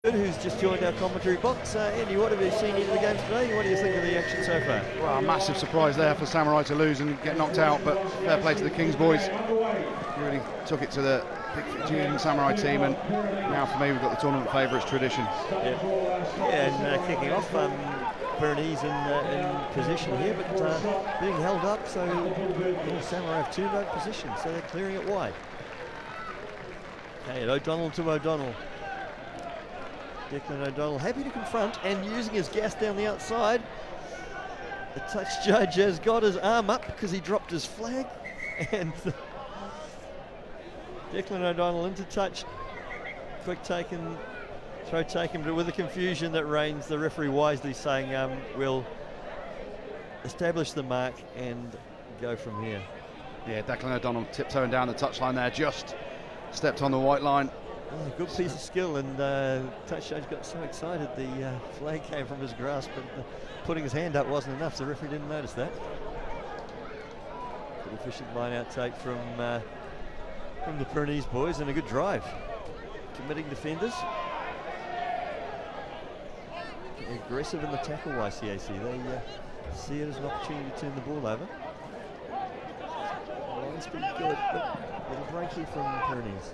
Who's just joined our commentary box. Andy, what have you seen in the games today? What do you think of the action so far? Well, a massive surprise there for Samurai to lose and get knocked out, but fair play to the Kings boys. Really took it to the big Fijian Samurai team, and now for me we've got the tournament favourites tradition. And kicking off, Pyrenees in position here, but being held up, so Samurai have 2 no position, so they're clearing it wide. Okay, O'Donnell to O'Donnell. Declan O'Donnell happy to confront and using his gas down the outside. The touch judge has got his arm up because he dropped his flag, and Declan O'Donnell into touch. Quick taken, throw taken, but with the confusion that reigns, the referee wisely saying we'll establish the mark and go from here. Yeah, Declan O'Donnell tiptoeing down the touchline there, just stepped on the white line. Oh, good piece of skill, and touch judge got so excited the flag came from his grasp, but putting his hand up wasn't enough, so the referee didn't notice that. Good efficient line out take from the Pyrenees boys, and a good drive. Committing defenders. Aggressive in the tackle, YCAC. They see it as an opportunity to turn the ball over. Oh, that's pretty good, but a little break here from the Pyrenees.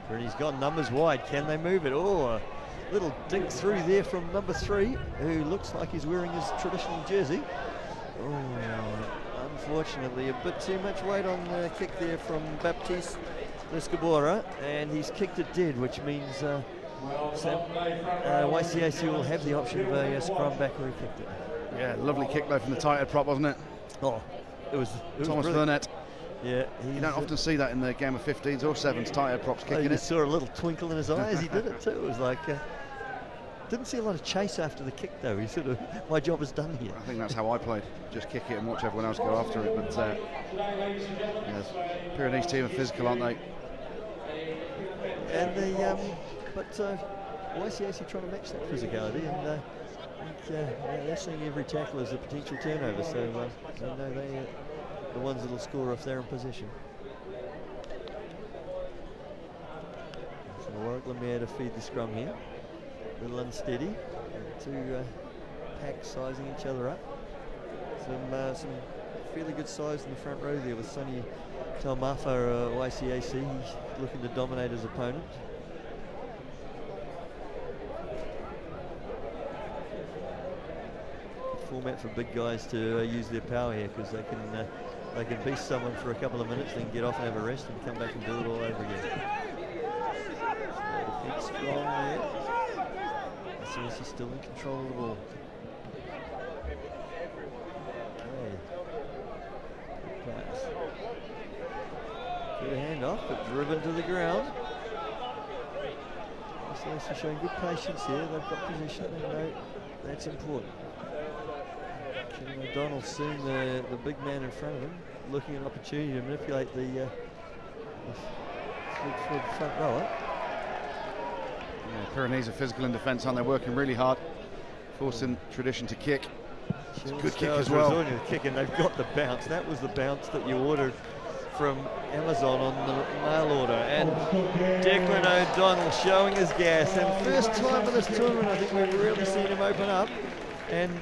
Pyrenees got numbers wide. Can they move it? Oh, a little dink through there from number 3, who looks like he's wearing his traditional jersey. Oh, unfortunately, a bit too much weight on the kick there from Baptiste Escabora, and he's kicked it dead, which means YCAC will have the option of a scrum back where he kicked it. Yeah, lovely kick though from the tight head prop, wasn't it? Oh, it was Thomas brilliant. Burnett. Yeah, you don't often see that in the game of 15s or 7s, tight head props kicking you it. saw a little twinkle in his eye as he did it too. It was like, didn't see a lot of chase after the kick though. He sort of, my job is done here. I think that's how I played, just kick it and watch everyone else go after it. But yes, Pyrenees team are physical, aren't they? And YCAC trying to match that physicality, and they're seeing every tackle as a potential turnover, so they know they're the ones that'll score if they're in possession. So Warwick Lemaire to feed the scrum here. A little unsteady. 2 packs sizing each other up. Some fairly good size in the front row there with Sonny Talmafa, YCAC. He's looking to dominate his opponent. Format for big guys to use their power here, because they can beast someone for a couple of minutes, then get off and have a rest and come back and do it all over again. So defense strong there. YCAC still in control of the ball. Okay. Pass. Good handoff, but driven to the ground. YCAC showing good patience here. They've got position, they know that's important. O'Donnell seeing the big man in front of him, looking at an opportunity to manipulate the front rower. Yeah, Pyrenees are physical in defence, aren't they? Working really hard, forcing tradition to kick. It's a good kick as well. Kick, and they've got the bounce. That was the bounce that you ordered from Amazon on the mail order. And Declan O'Donnell showing his gas. And first time in this tournament, I think we've really seen him open up. And,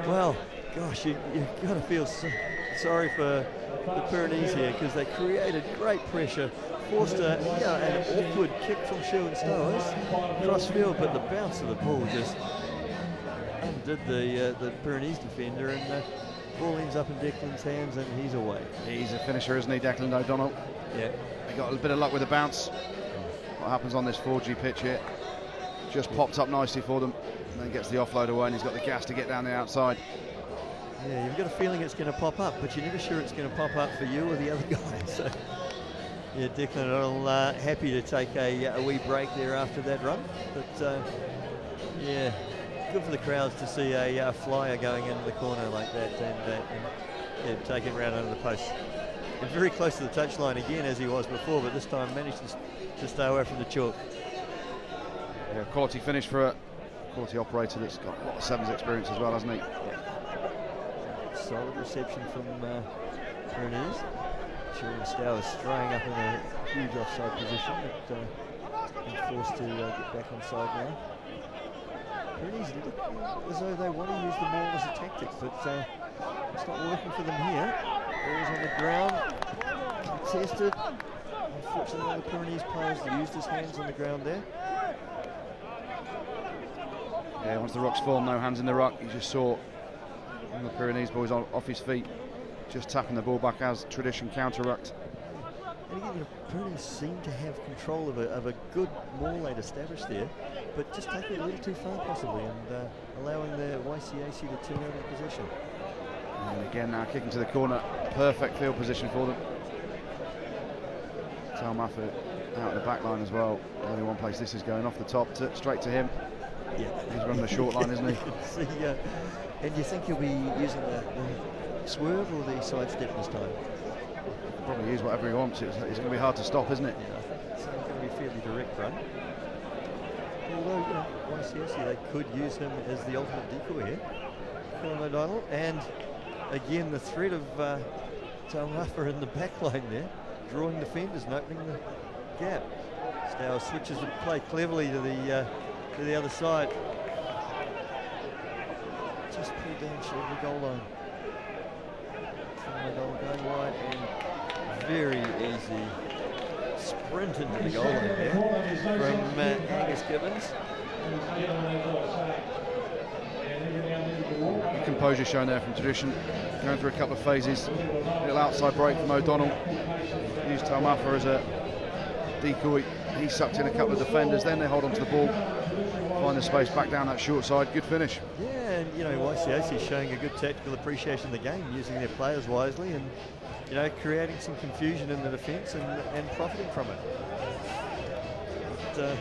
well, gosh, you've got to feel sorry for the Pyrenees here, because they created great pressure, forced an awkward kick from Sherwin Stowers cross field, but the bounce of the ball just undid the Pyrenees defender, and the ball ends up in Declan's hands, and he's away. He's a finisher, isn't he, Declan O'Donnell? Yeah. He got a bit of luck with the bounce. What happens on this 4G pitch here? Just popped up nicely for them. And then gets the offload away, and he's got the gas to get down the outside. Yeah, you've got a feeling it's going to pop up, but you're never sure it's going to pop up for you or the other guy. So, yeah, Declan O'Donnell happy to take a wee break there after that run. But, yeah, good for the crowds to see a flyer going into the corner like that, and taken round under the post. And very close to the touchline again, as he was before, but this time managed to stay away from the chalk. Yeah, quality finish for a quality operator that's got a lot of 7s experience as well, hasn't he? Yeah. Solid reception from Pyrenees. Sherwin Stowers straying up in a huge offside position, but been forced to get back on side now. Pyrenees look as though they want to use the maul as a tactic, but it's not working for them here. Ball's on the ground, contested. Unfortunately, one of the Pyrenees players used his hands on the ground there. Yeah, once the ruck's formed, no hands in the ruck. You just saw one of the Pyrenees boys off his feet, just tapping the ball back as tradition counter-rucked. And again, the Pyrenees seem to have control of a good maul they'd established there, but just taking it a little too far possibly, and allowing the YCAC to turn over the possession. And again now kicking to the corner, perfect field position for them. Talmaffer out of the back line as well. Only one place this is going, off the top straight to him. Yeah, he's running the short line, isn't he? See, and you think he'll be using the swerve or the sidestep this time? He'll probably use whatever he wants. It's going to be hard to stop, isn't it? Yeah, I think it's going to be a fairly direct run. Although, you know, YCAC, they could use him as the ultimate decoy here. Colin O'Donnell, and again the threat of Talmaffer in the back line there, drawing defenders and opening the gap. Stow switches the play cleverly to the other side. Just pulled down short of the goal line. Going wide and very easy sprint into the goal line there from Angus Gibbons. Composure shown there from tradition, going through a couple of phases. Little outside break from O'Donnell. Used Talmaffer as a decoy. He sucked in a couple of defenders, then they hold on to the ball, find the space back down that short side. Good finish. Yeah, and you know, YCAC is showing a good tactical appreciation of the game, using their players wisely and, you know, creating some confusion in the defence and profiting from it. It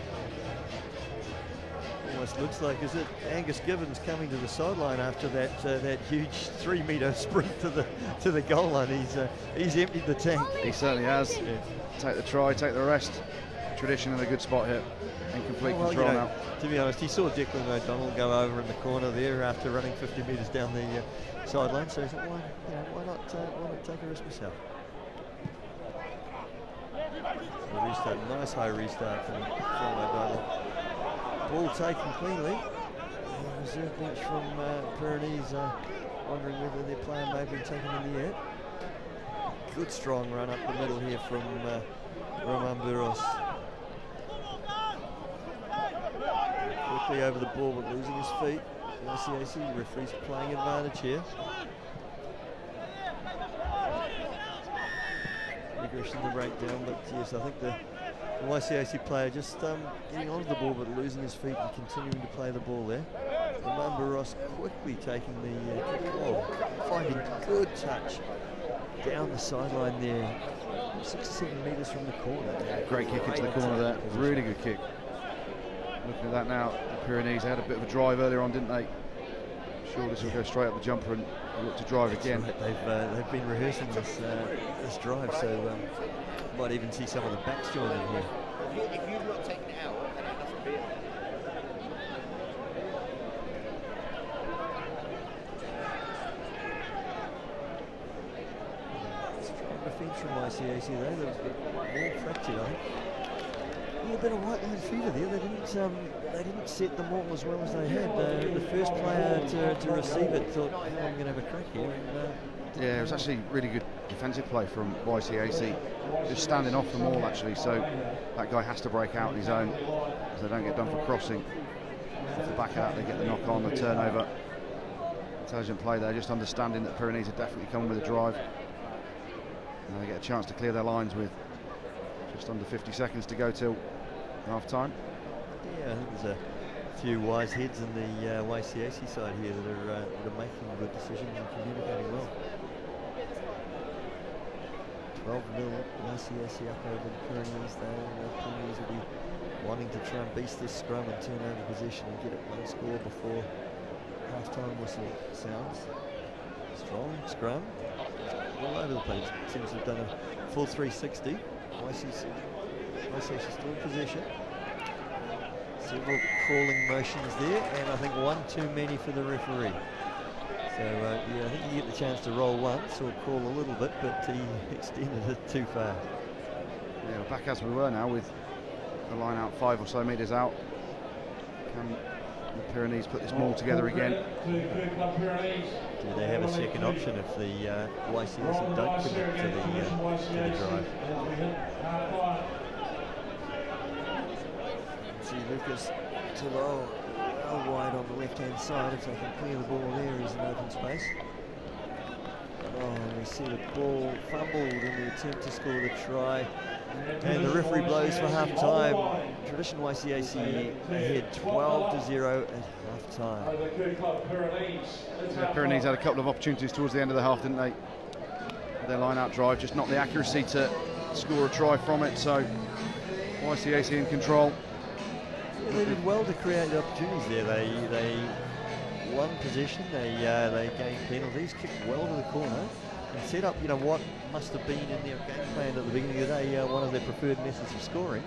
almost looks like, is it Angus Gibbons coming to the sideline after that huge 3-metre sprint to the goal line? He's emptied the tank. He certainly has. Yeah. Take the try, take the rest. Tradition in a good spot here, in complete control, you know, now. To be honest, he saw Declan O'Donnell go over in the corner there after running 50 metres down the sideline, so he thought, why not take a risk myself? A restart, nice high restart from O'Donnell. Ball taken cleanly. Reserve bench from Pyrenees wondering whether their player may have been taken in the air. Good strong run up the middle here from Roman Burros. Quickly over the ball but losing his feet. YCAC referee's playing advantage here. Regression the breakdown, but yes, I think the YCAC player just getting onto the ball but losing his feet and continuing to play the ball there. Roman Burros quickly taking the kick ball, finding good touch down the sideline there, 6 or 7 metres from the corner. Great kick into the corner there, really good kick. Looking at that now, the Pyrenees had a bit of a drive earlier on, didn't they? Sure, this will go straight up the jumper and look to drive again. Right. They've been rehearsing this drive, so might even see some of the backs joining here. If you've not taken it out, then it doesn't be. Strong defence from YCAC though. There was a bit more fractured, I think. A little bit of white-line fever there. They didn't set the maul as well as they had. The first player to receive it thought, I'm going to have a crack here. And, yeah, it was actually really good defensive play from YCAC, just standing off the maul actually, so that guy has to break out on his own, so they don't get done for crossing. Off the back of that, they get the knock on, the turnover. Intelligent play there, just understanding that Pyrenees are definitely coming with a drive. And they get a chance to clear their lines with just under 50 seconds to go till half time. Yeah, I think there's a few wise heads in the YCAC side here that are making good decisions and communicating well. 12-0 YCAC up over the Pyrenees there. The Pyrenees will be wanting to try and beast this scrum and turn over possession and get it one score before half-time whistle sounds. Strong scrum, all over the place. Seems to have done a full 360. YCAC still in possession. Several crawling motions there, and I think one too many for the referee. So yeah, I think you get the chance to roll once or crawl a little bit, but he extended it too far. Yeah, back as we were now, with the line out 5 or so metres out. Can the Pyrenees put this maul together again? Do they have a second option if the YCS don't commit to the drive? See Lucas Tillot well wide on the left-hand side. If they can clear the ball there, he's in open space. Oh, we see the ball fumbled in the attempt to score the try. And the referee blows for half-time. Tradition YCAC ahead 12-0 at half-time. The Pyrenees had a couple of opportunities towards the end of the half, didn't they? Their line-out drive, just not the accuracy to score a try from it, so YCAC in control. Yeah, they did well to create the opportunities there. They won possession, they gained penalties, kicked well to the corner, and set up, what must have been in their game plan at the beginning of the day, one of their preferred methods of scoring,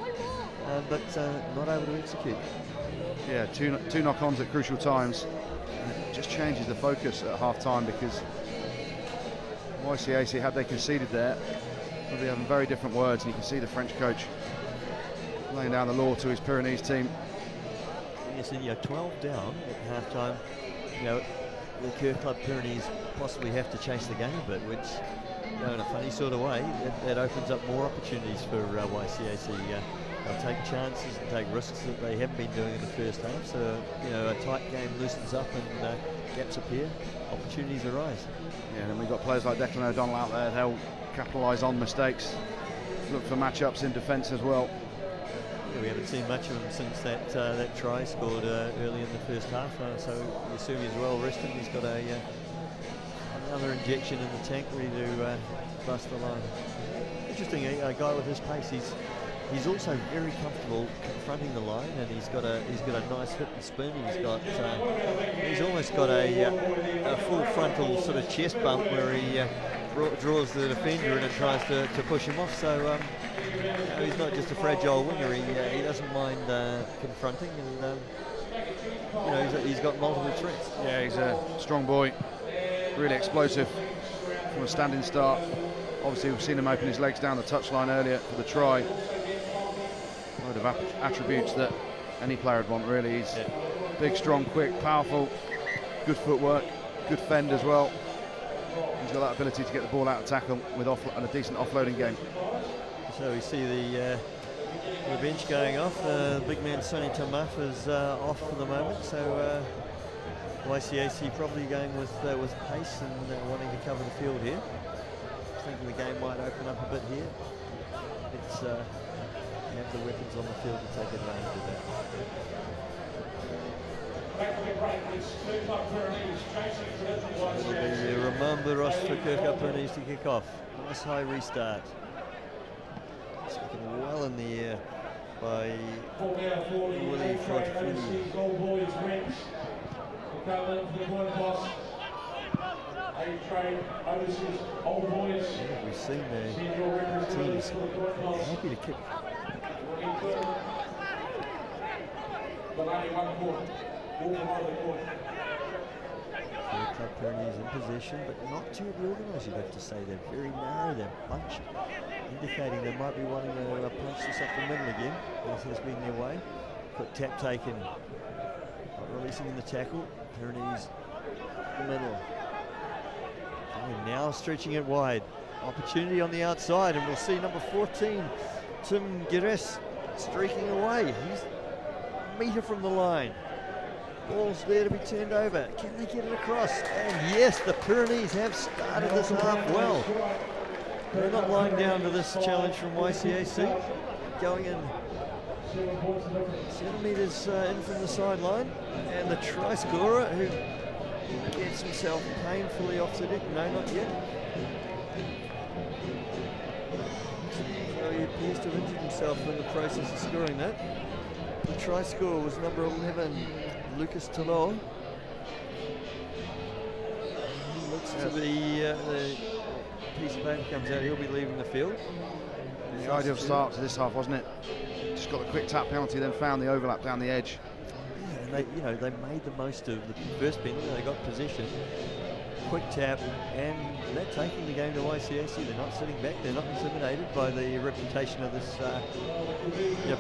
but not able to execute. Yeah, two knock-ons at crucial times. And it just changes the focus at half-time, because YCAC, had they conceded there, would be having very different words, and you can see the French coach laying down the law to his Pyrenees team. Yes, and 12 down at half-time. The Kerr Club Pyrenees possibly have to chase the game a bit, which, in a funny sort of way, that opens up more opportunities for YCAC. They'll take chances and take risks that they haven't been doing in the first half. So, a tight game loosens up and gaps appear, opportunities arise. Yeah, and then we've got players like Declan O'Donnell out there. They'll capitalise on mistakes, look for matchups in defence as well. Yeah, we haven't seen much of him since that try scored early in the first half, so you assume he's well rested. He's got another injection in the tank ready to bust the line. Interesting, a guy with his pace, he's also very comfortable confronting the line, and he's got a nice hip and spin. He's almost got a full frontal sort of chest bump where he draws the defender in and tries to push him off. So he's not just a fragile winger. He doesn't mind confronting, and he's got multiple threats. Yeah, he's a strong boy, really explosive from a standing start. Obviously, we've seen him open his legs down the touchline earlier for the try. A load of attributes that any player would want, really. He's big, strong, quick, powerful, good footwork, good fend as well. He's got that ability to get the ball out of tackle with and a decent offloading game. So we see the bench going off. Big man Sonny Tamaf is off for the moment. So YCAC probably going with pace and wanting to cover the field here. Thinking the game might open up a bit here. It's have the weapons on the field to take advantage of that. It'll be Ramon Ross for Kerr Club Pyrenees to kick off. Nice high restart. Taken well in the air by Willie Fortfini. We've seen the teams happy to kick. Club Pyrenees in possession, but not terribly organised, you'd have to say. They're very narrow, they're bunched, indicating they might be wanting to punch this up the middle again, as has been their way. Quick tap taken, not releasing in the tackle. Pyrenees in the middle. And now stretching it wide. Opportunity on the outside, and we'll see number 14, Tim Gires, streaking away. He's a metre from the line. Ball's there to be turned over. Can they get it across? And yes, the Pyrenees have started this half well. They're not lying down to this challenge from YCAC. Going in centimetres in from the sideline. And the try scorer, who gets himself painfully off the deck. No, not yet. So he appears to have injured himself in the process of scoring that. The try scorer was number 11, Lucas Tillot. Looks to be the piece of paper comes out, he'll be leaving the field. The ideal start to this half, wasn't it? Just got the quick tap penalty, then found the overlap down the edge. Yeah, and they made the most of the first penalty. They got possession. quick tap, and they're taking the game to YCAC. They're not sitting back. They're not intimidated by the reputation of this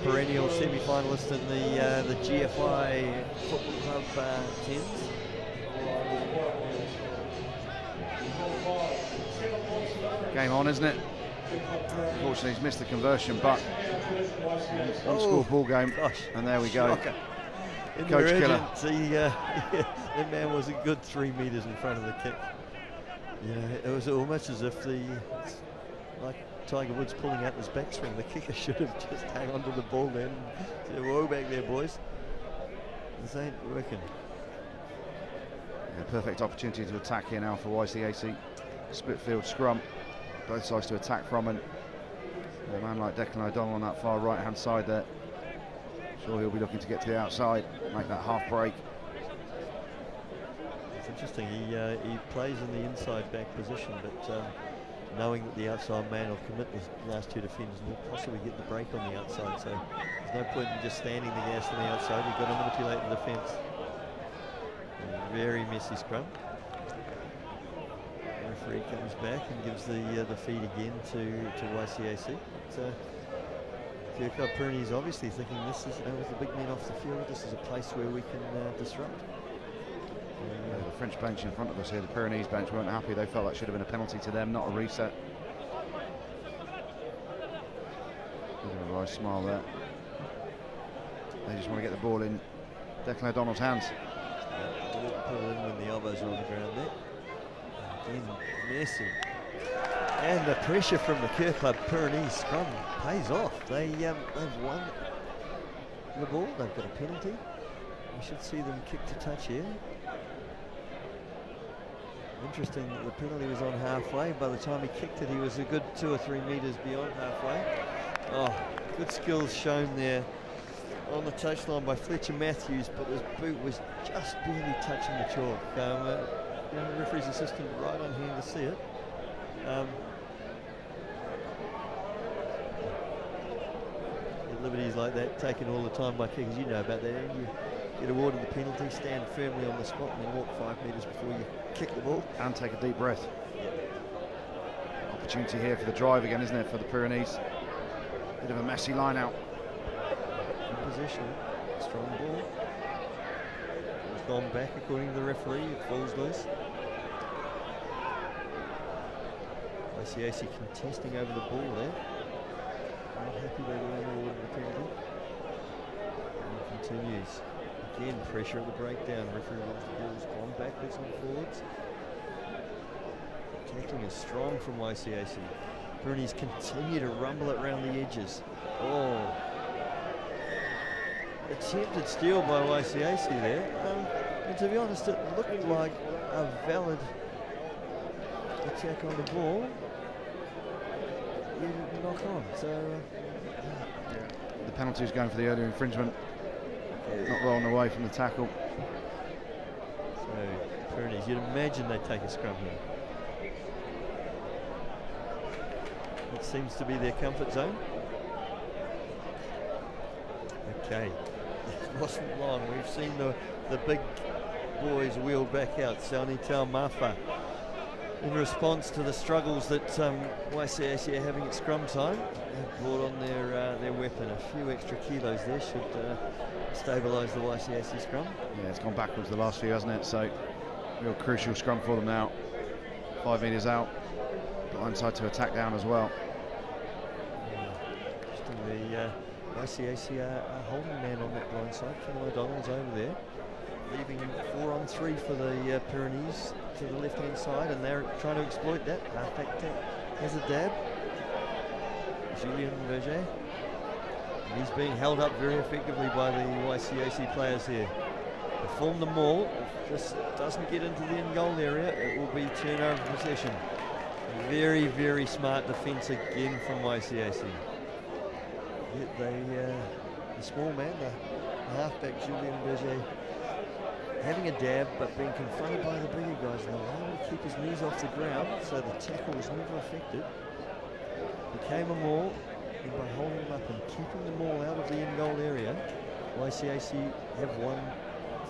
perennial semi-finalist in the GFI Football Club 10s. Game on, isn't it? Unfortunately, he's missed the conversion, but one-score ball game, and there we go. In Coach their killer. urgency, that man was a good 3 meters in front of the kick. Yeah, it was almost as if like Tiger Woods pulling out his backswing, the kicker should have just hung onto the ball then and said, whoa, back there, boys. This ain't working. Yeah, perfect opportunity to attack here now for YCAC. Split field scrum, both sides to attack from, and a man like Declan O'Donnell on that far right hand side there. Sure, he'll be looking to get to the outside, make that half break. It's interesting, he plays in the inside back position, but knowing that the outside man will commit the last 2 defenders and will possibly get the break on the outside, so there's no point in just standing the gas on the outside. You've got to manipulate the defence. Very messy scrum. The referee comes back and gives the feed again to YCAC. GFI Pyrenees obviously thinking this is, with the big men off the field, this is a place where we can disrupt. The French bench in front of us here, the Pyrenees bench, weren't happy. They felt that should have been a penalty to them, not a reset. A nice smile there. They just want to get the ball in Declan O'Donnell's hands. Put it in when the elbows are on the ground there. Again, messy. And the pressure from the Kerr Club Pyrenees scrum pays off. They've won the ball. They've got a penalty. We should see them kick to touch here. Interesting that the penalty was on halfway. By the time he kicked it, he was a good 2 or 3 meters beyond halfway. Oh, good skills shown there on the touchline by Fletcher Matthews, but his boot was just barely touching the chalk. The referee's assistant right on hand to see it. Liberties like that taken all the time by kickers, you know about that. You get awarded the penalty, stand firmly on the spot and then walk 5 meters before you kick the ball. And take a deep breath. Opportunity here for the drive again, isn't it, for the Pyrenees? Bit of a messy line out. In position, strong ball. It's gone back according to the referee, it falls loose. YCAC contesting over the ball there. Not happy they were awarded the penalty. And continues. Again, pressure at the breakdown. Referee wants the balls gone backwards and forwards. Tackling is strong from YCAC. Pyrenees continue to rumble it around the edges. Oh. Attempted steal by YCAC there. And to be honest, it looked like a valid attack on the ball. Knock on. So the penalty is going for the earlier infringement. Not rolling away from the tackle. So Pyrenees, you'd imagine they take a scrum here. It seems to be their comfort zone. Okay, it wasn't long. We've seen the big boys wheel back out. Sani Taumafa, in response to the struggles that YCAC are having at scrum time, have brought on their weapon. A few extra kilos there should stabilise the YCAC scrum. Yeah, it's gone backwards the last few, hasn't it? So, real crucial scrum for them now. 5 meters out, blindside to attack down as well. The YCAC are holding man on that blindside. Finn O'Donnell's over there, leaving 4 on 3 for the Pyrenees to the left-hand side, and they're trying to exploit that. Halfback has a dab. Julien Berger. And he's being held up very effectively by the YCAC players here. They form the maul. If this doesn't get into the in-goal area, it will be turnover possession. Very, very smart defence again from YCAC. Yet the small man, the halfback Julien Berger, having a dab but being confronted by the bigger guys and allowing to keep his knees off the ground, so the tackle was never affected. Became a maul, and by holding him up and keeping the maul out of the in-goal area, YCAC have won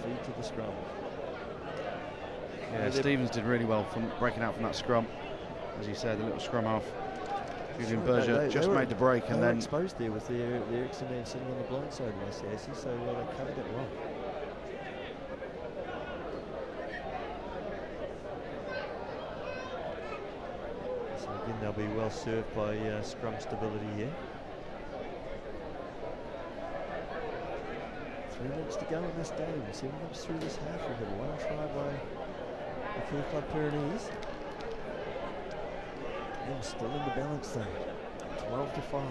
feed to the scrum. Yeah, Stevens did really well from breaking out from that scrum. As you said, the little scrum half. Julian Berger just made the break and then exposed there with their X-Men sitting on the blind side of YCAC, so they covered it well. So again, they'll be well served by scrum stability here. 3 minutes to go in this game. 7 minutes through this half. We've had one try by the Care Club Pyrenees. And still in the balance though. 12 to 5.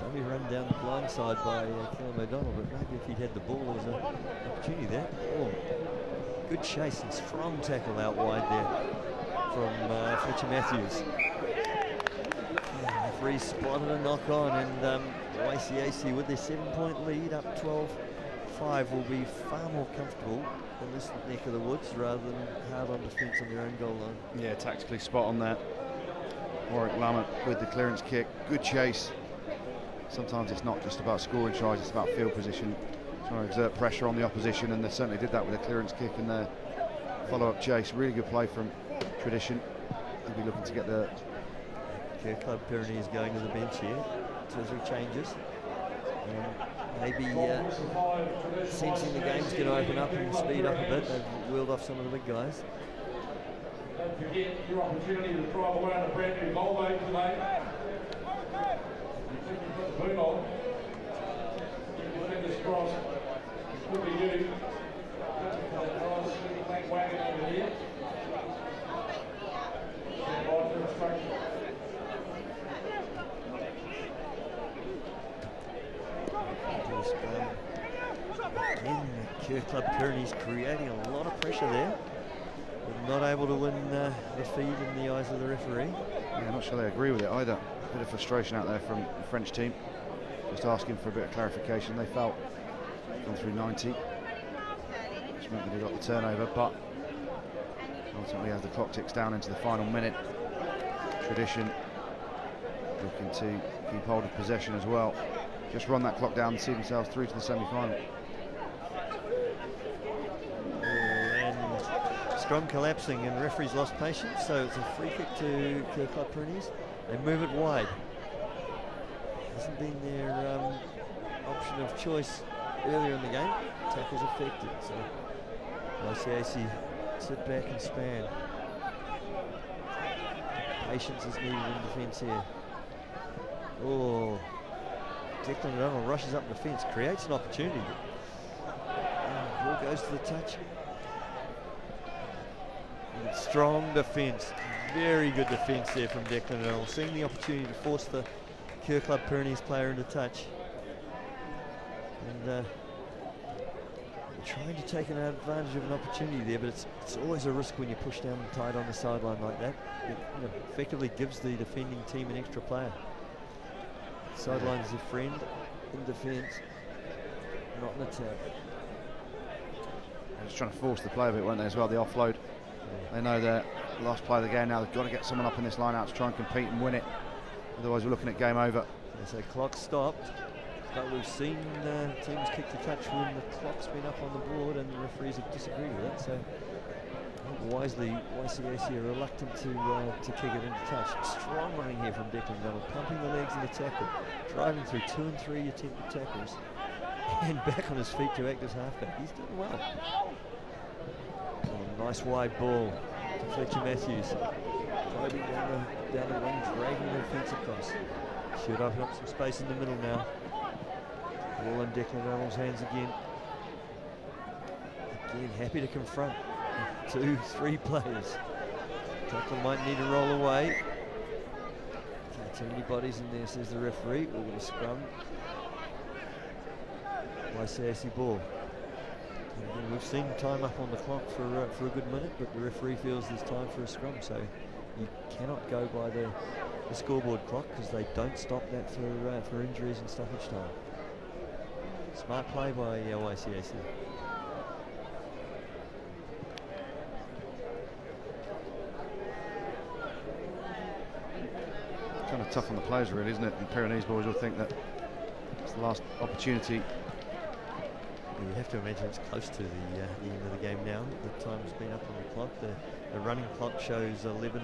Dummy run down the blind side by Callum O'Donnell, but maybe if he'd had the ball, there was an opportunity there. Oh, good chase and strong tackle out wide there from Fletcher Matthews. Referee spotted a knock on, and YCAC with their 7-point lead up 12-5 will be far more comfortable in this neck of the woods rather than hard on defence on their own goal line. Yeah, tactically spot on there. Warwick Lammett with the clearance kick, good chase. Sometimes it's not just about scoring tries, it's about field position, trying to exert pressure on the opposition, and they certainly did that with a clearance kick and their follow-up chase. Really good play from Tradition. They'll be looking to get the Care Club Pyrenees going to the bench here. 2 or 3 changes. Maybe sensing the game's going to open up and speed up a bit. They've wheeled off some of the big guys. Don't forget your opportunity to drive away on a brand new Volvo today. You think you've got the boot on. Keep your fingers crossed. It could be you. Nice wagon over here. Stand by for instruction. Again, the Care Club Pyrenees creating a lot of pressure there, but not able to win the feed in the eyes of the referee. Yeah, I'm not sure they agree with it either. A bit of frustration out there from the French team, just asking for a bit of clarification. They felt gone through 90, which meant that they got the turnover, but ultimately as the clock ticks down into the final minute, Tradition looking to keep hold of possession as well. Just run that clock down and see themselves through to the semi-final. And scrum collapsing and referees lost patience, so it's a free kick to Care Club Pyrenees. They move it wide. Hasn't been their option of choice earlier in the game. Tackles affected, so YCAC sit back and span. Patience is needed in defence here. Oh. Declan O'Donnell rushes up the fence, creates an opportunity. And ball goes to the touch. And strong defence, very good defence there from Declan O'Donnell, seeing the opportunity to force the Care Club Pyrenees player into touch. And trying to take an advantage of an opportunity there, but it's always a risk when you push down tight on the sideline like that. It effectively gives the defending team an extra player. Sideline is a friend in defence, not an attack. They're just trying to force the play a bit, weren't they, as well, the offload. Yeah. They know the last play of the game now, they've got to get someone up in this line out to try and compete and win it. Otherwise we're looking at game over. Yeah, so clock stopped, but we've seen teams kick the touch when the clock's been up on the board and the referees have disagreed with it. So wisely, YCAC are reluctant to kick it into touch. Strong running here from Declan O'Donnell, pumping the legs in the tackle, driving through 2 and 3 attempted tackles, and back on his feet to act as halfback. He's doing well. Oh, nice wide ball to Fletcher Matthews. Probing down the wing, dragging the defence across. Should open up some space in the middle now. Ball in Declan O'Donnell's hands again. Again, happy to confront 2, 3 players. Tackle might need to roll away. Okay, too many bodies in there, says the referee. We're going to scrum. YCAC ball. And we've seen time up on the clock for a good minute, but the referee feels there's time for a scrum, so you cannot go by the scoreboard clock because they don't stop that for injuries and stoppage time. Smart play by YCAC. Kind of tough on the players, really, isn't it? And Pyrenees boys will think that It's the last opportunity. You have to imagine it's close to the end of the game now. The time's been up on the clock. The running clock shows 11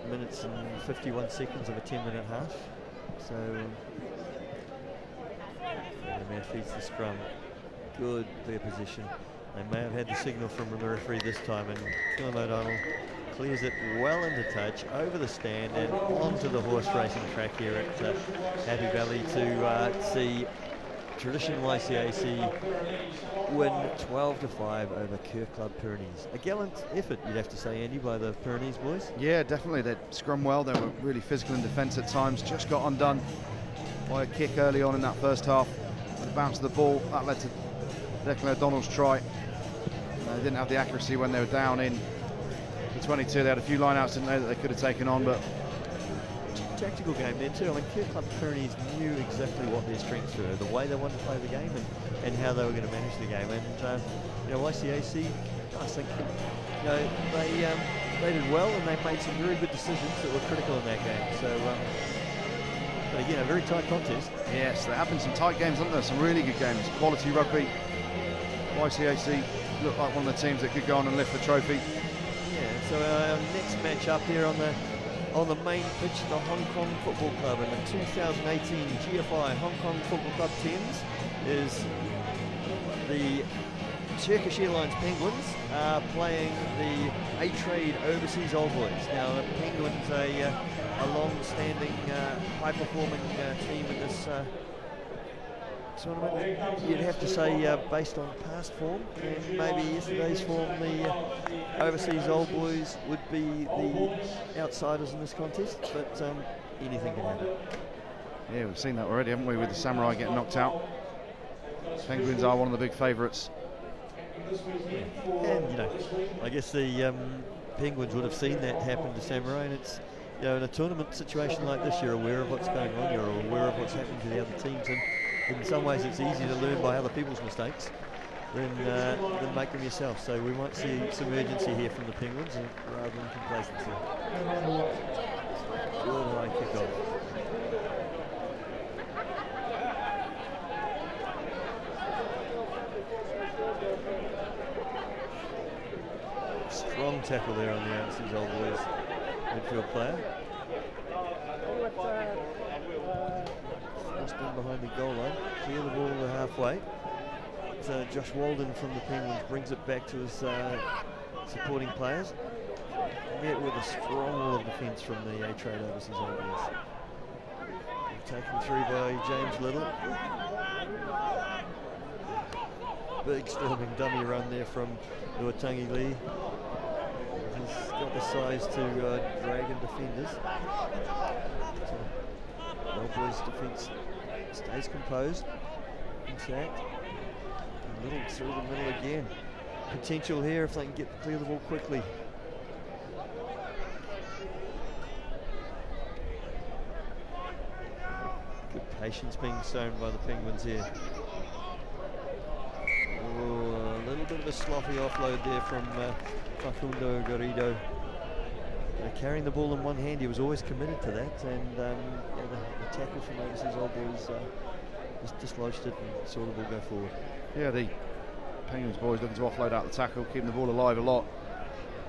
minutes and 51 seconds of a 10-minute half. So Mayor feeds the scrum. Good clear position. They may have had the signal from the referee this time, and Dylan O'Donnell clears it well into touch, over the stand and onto the horse racing track here at Happy Valley to see Tradition YCAC win 12-5 over Kirk Club Pyrenees. A gallant effort, you'd have to say, Andy, by the Pyrenees boys. Yeah, definitely. They scrum well. They were really physical in defence at times. Just got undone by a kick early on in that first half. The bounce of the ball, that led to Declan O'Donnell's try. They didn't have the accuracy when they were down in the 22. They had a few line-outs, didn't they, that they could have taken on, but tactical game then too. I mean, Kirk Club Pyrenees knew exactly what their strengths were, the way they wanted to play the game, and how they were going to manage the game. And you know, YCAC, I think, you know, they did well, and they made some very good decisions that were critical in that game. So, but again, a very tight contest. yes, there have been some tight games, haven't there? Some really good games. Quality rugby. YCAC looked like one of the teams that could go on and lift the trophy. Yeah. So our next match up here on the main pitch, the Hong Kong Football Club, and the 2018 GFI Hong Kong Football Club 10s is the Turkish Airlines Penguins playing the A-Trade Overseas Old Boys. Now, the Penguins a long-standing, high-performing team in this tournament. You'd have to say, based on past form and maybe yesterday's form, the Overseas Old Boys would be the outsiders in this contest, but anything can happen. Yeah, we've seen that already, haven't we, with the Samurai getting knocked out. Penguins are one of the big favourites. And, you know, I guess the Penguins would have seen that happen to Samurai, and it's, you know, in a tournament situation like this, you're aware of what's going on, you're aware of what's happening to the other teams, and in some ways it's easy to learn by other people's mistakes than make them yourself. So we might see some urgency here from the Penguins rather than complacency. Good high kick-off. Strong tackle there on the Overseas Old Boys midfield player. Just in behind the goal line, clear the ball to halfway. So Josh Walden from the Penguins brings it back to his supporting players. Met with a strong wall of defence from the A-Trade Overseas Old Boys. Taken through by James Little. Big storming dummy run there from Luatangi Lee. He's got the size to drag in defenders. So, Old Boys defence stays composed, intact. And Little through the middle again. Potential here if they can clear the ball quickly. Good patience being shown by the Penguins here. Oh, a little bit of a sloppy offload there from Facundo Garrido. Carrying the ball in one hand, he was always committed to that, and yeah, the tackle from Overseas Old Boys just dislodged it and saw the ball go forward. Yeah, the Penguins boys looking to offload out the tackle, keeping the ball alive a lot.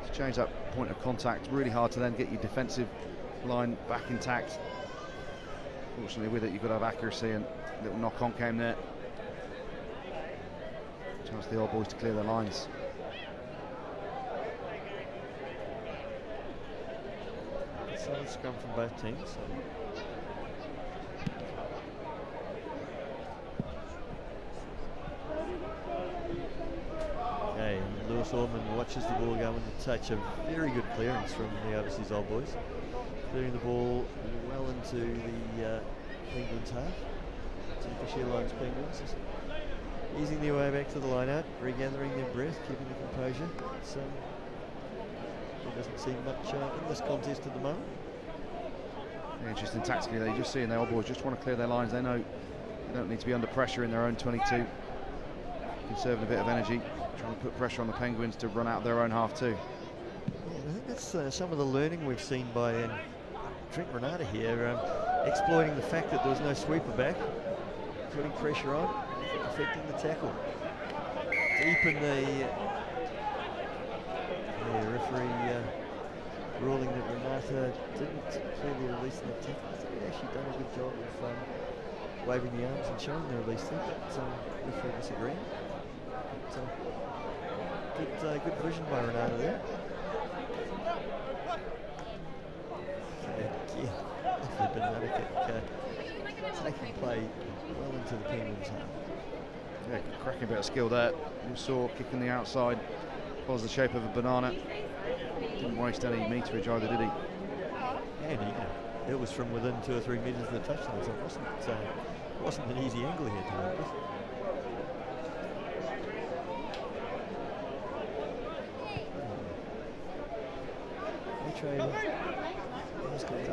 To change that point of contact, really hard to then get your defensive line back intact. Fortunately with it, you've got to have accuracy, and a little knock-on came there. Chance for the Old Boys to clear their lines. Solid scrum from both teams. Okay, and Lewis Orman watches the ball go into touch. A very good clearance from the Overseas Old Boys. Clearing the ball well into the Penguins half. Turkish Airlines Penguins. Easing their way back to the line-out, regathering their breath, keeping the composure. So there doesn't seem much in this contest at the moment. Yeah, interesting tactically, they just seeing the Old Boys just want to clear their lines. They know they don't need to be under pressure in their own 22. Conserving a bit of energy, trying to put pressure on the Penguins to run out their own half too. Yeah, I think that's some of the learning we've seen by Trent Renata here, exploiting the fact that there was no sweeper back. putting pressure on, affecting the tackle. Deep in the referee ruling that Renata didn't clearly release the tackle. I think he actually done a good job of waving the arms and showing the release there, but referee disagreeing. Good vision by Renata there. The banana kick taking play well into the Penguins' half. Yeah, cracking bit of skill there. You saw kicking the outside, follows the shape of a banana. Didn't waste any meterage either, did he? And it was from within 2 or 3 metres of the touchline, so it wasn't an easy angle here tonight.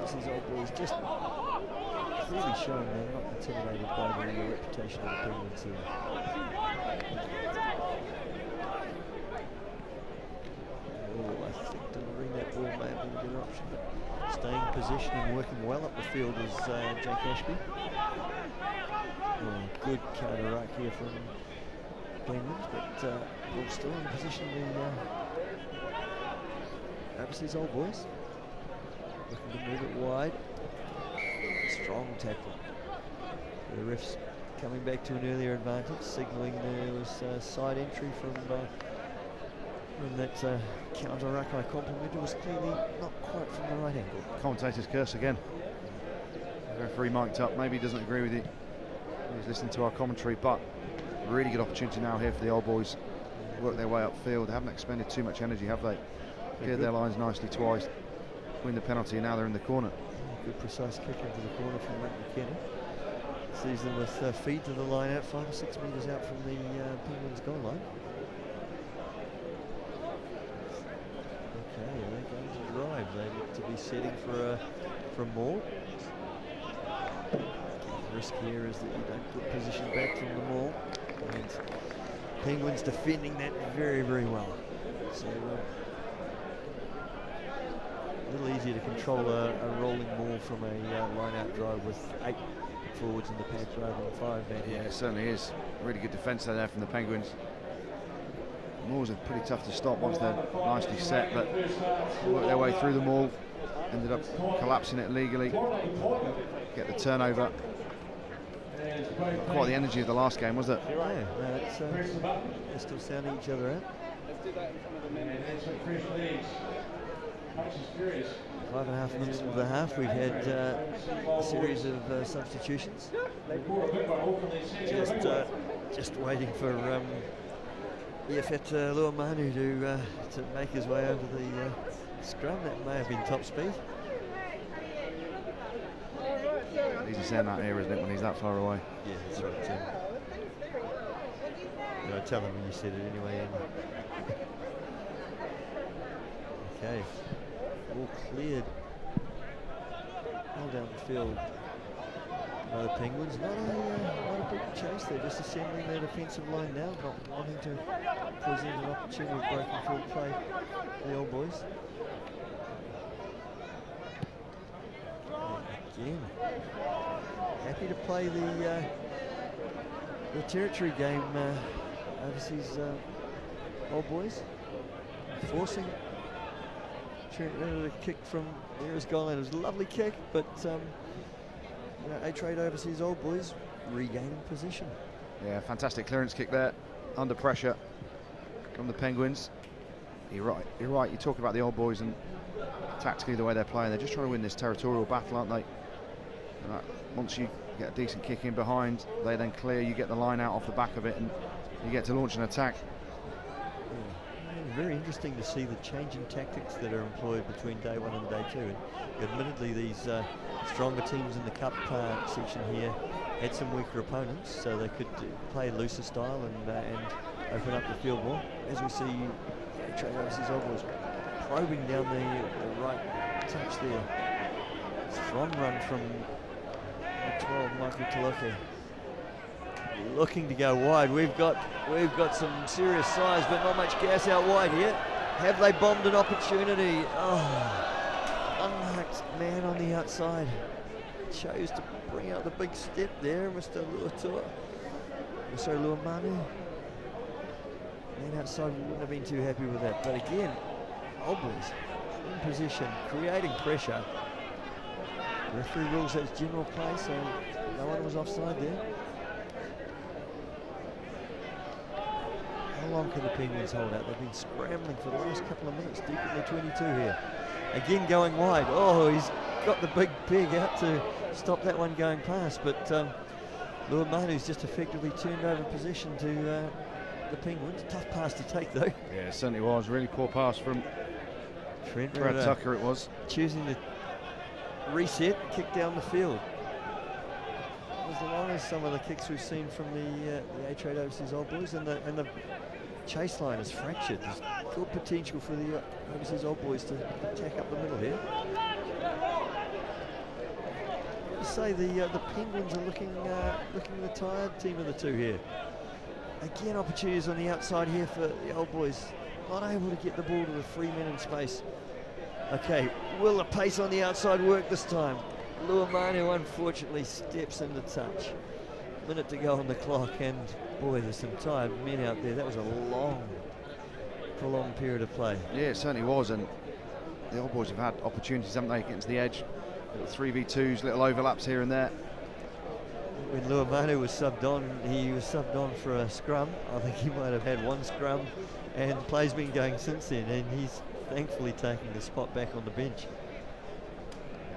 These old boys just clearly showing they're not intimidated by the reputation of the Penguins here. Oh, I think delivering that ball may have been a good option, but staying in position and working well up the field is Jake Ashby. Oh, good counter right here from Penguins, but ball still in position the overseas old boys. Looking to move it wide. Strong tackle. The refs coming back to an earlier advantage, signalling there was side entry from that counter ruck I complimented. Was clearly not quite from the right angle. Commentator's curse again. The referee mic'd up. Maybe he doesn't agree with you. He's listening to our commentary, but really good opportunity now here for the old boys. Work their way upfield. They haven't expended too much energy, have they? Cleared their lines nicely twice. Win the penalty, now they're in the corner. Good precise kick into the corner from Rick McKenna. Sees them with feet to the line out, 5 or 6 metres out from the Penguins goal line. Okay, they're going to drive. They look to be setting for more. The risk here is that you don't get position back from the maul. And Penguins defending that very, very well. So a little easier to control a rolling maul from a line-out drive with 8 forwards in the pack rather than 5 back. Yeah, it certainly is. Really good defence there from the Penguins. Mauls are pretty tough to stop once they're nicely set, but work their way through the maul. Ended up collapsing it legally. Get the turnover. Quite the energy of the last game, was it? Yeah, no, they're still sounding each other out. 5.5 minutes of the half, we've had a series of substitutions. Just waiting for Iafet Luamanu to make his way over the scrum. That may have been top speed. Easy saying that here, isn't it, when he's that far away? Yeah, that's right, Tim. I tell him when you said it anyway, Andy. Okay. All cleared. All down the field by the Penguins. Not a big chase. They're just assembling their defensive line now, not wanting to present an opportunity of breaking field play for the old boys. And again, happy to play the territory game overseas old boys. Forcing a kick from nearest goal line. It was a lovely kick, but A-Trade overseas old boys regaining position. Yeah, fantastic clearance kick there, under pressure from the Penguins. You're right. You talk about the old boys and tactically the way they're playing. They're just trying to win this territorial battle, aren't they? And once you get a decent kick in behind, they then clear. You get the line out off the back of it, and you get to launch an attack. Very interesting to see the changing tactics that are employed between day 1 and day 2. And admittedly, these stronger teams in the cup section here had some weaker opponents, so they could play looser style and open up the field more. As we see, Trade overseas old boys probing down the right touch there. Strong run from the 12, Michael Taloke. Looking to go wide. We've got some serious size, but not much gas out wide yet. Have they bombed an opportunity? Oh, unmarked man on the outside. chose to bring out the big step there, Mr. Luamanu. Man outside wouldn't have been too happy with that. But again, Old Boys in position, creating pressure. Referee rules that's general play, so no one was offside there. How long can the Penguins hold out? They've been scrambling for the last couple of minutes, deep in the 22 here. Again going wide. Oh, he's got the big peg out to stop that one going past, but Luamanu's just effectively turned over possession to the Penguins. Tough pass to take though. Yeah, it certainly was. Really poor pass from Trent Brad Tucker it was. Choosing to reset, kick down the field. As long as some of the kicks we've seen from the A-Trade Overseas Old Boys, and the chase line is fractured. There's good potential for the Overseas Old Boys to attack up the middle here. I'd say the Penguins are looking the tired team of the two here. Again, opportunities on the outside here for the Old Boys. Not able to get the ball to the 3 men in space. Okay, will the pace on the outside work this time? Luamanu unfortunately steps into touch. Minute to go on the clock, and boy, there's some tired men out there. That was a long, prolonged period of play. Yeah, it certainly was, and the Old Boys have had opportunities, haven't they, getting to the edge. Little 3v2s, little overlaps here and there. When Luamanu was subbed on, he was subbed on for a scrum. I think he might have had one scrum, and play's been going since then, and he's thankfully taking the spot back on the bench.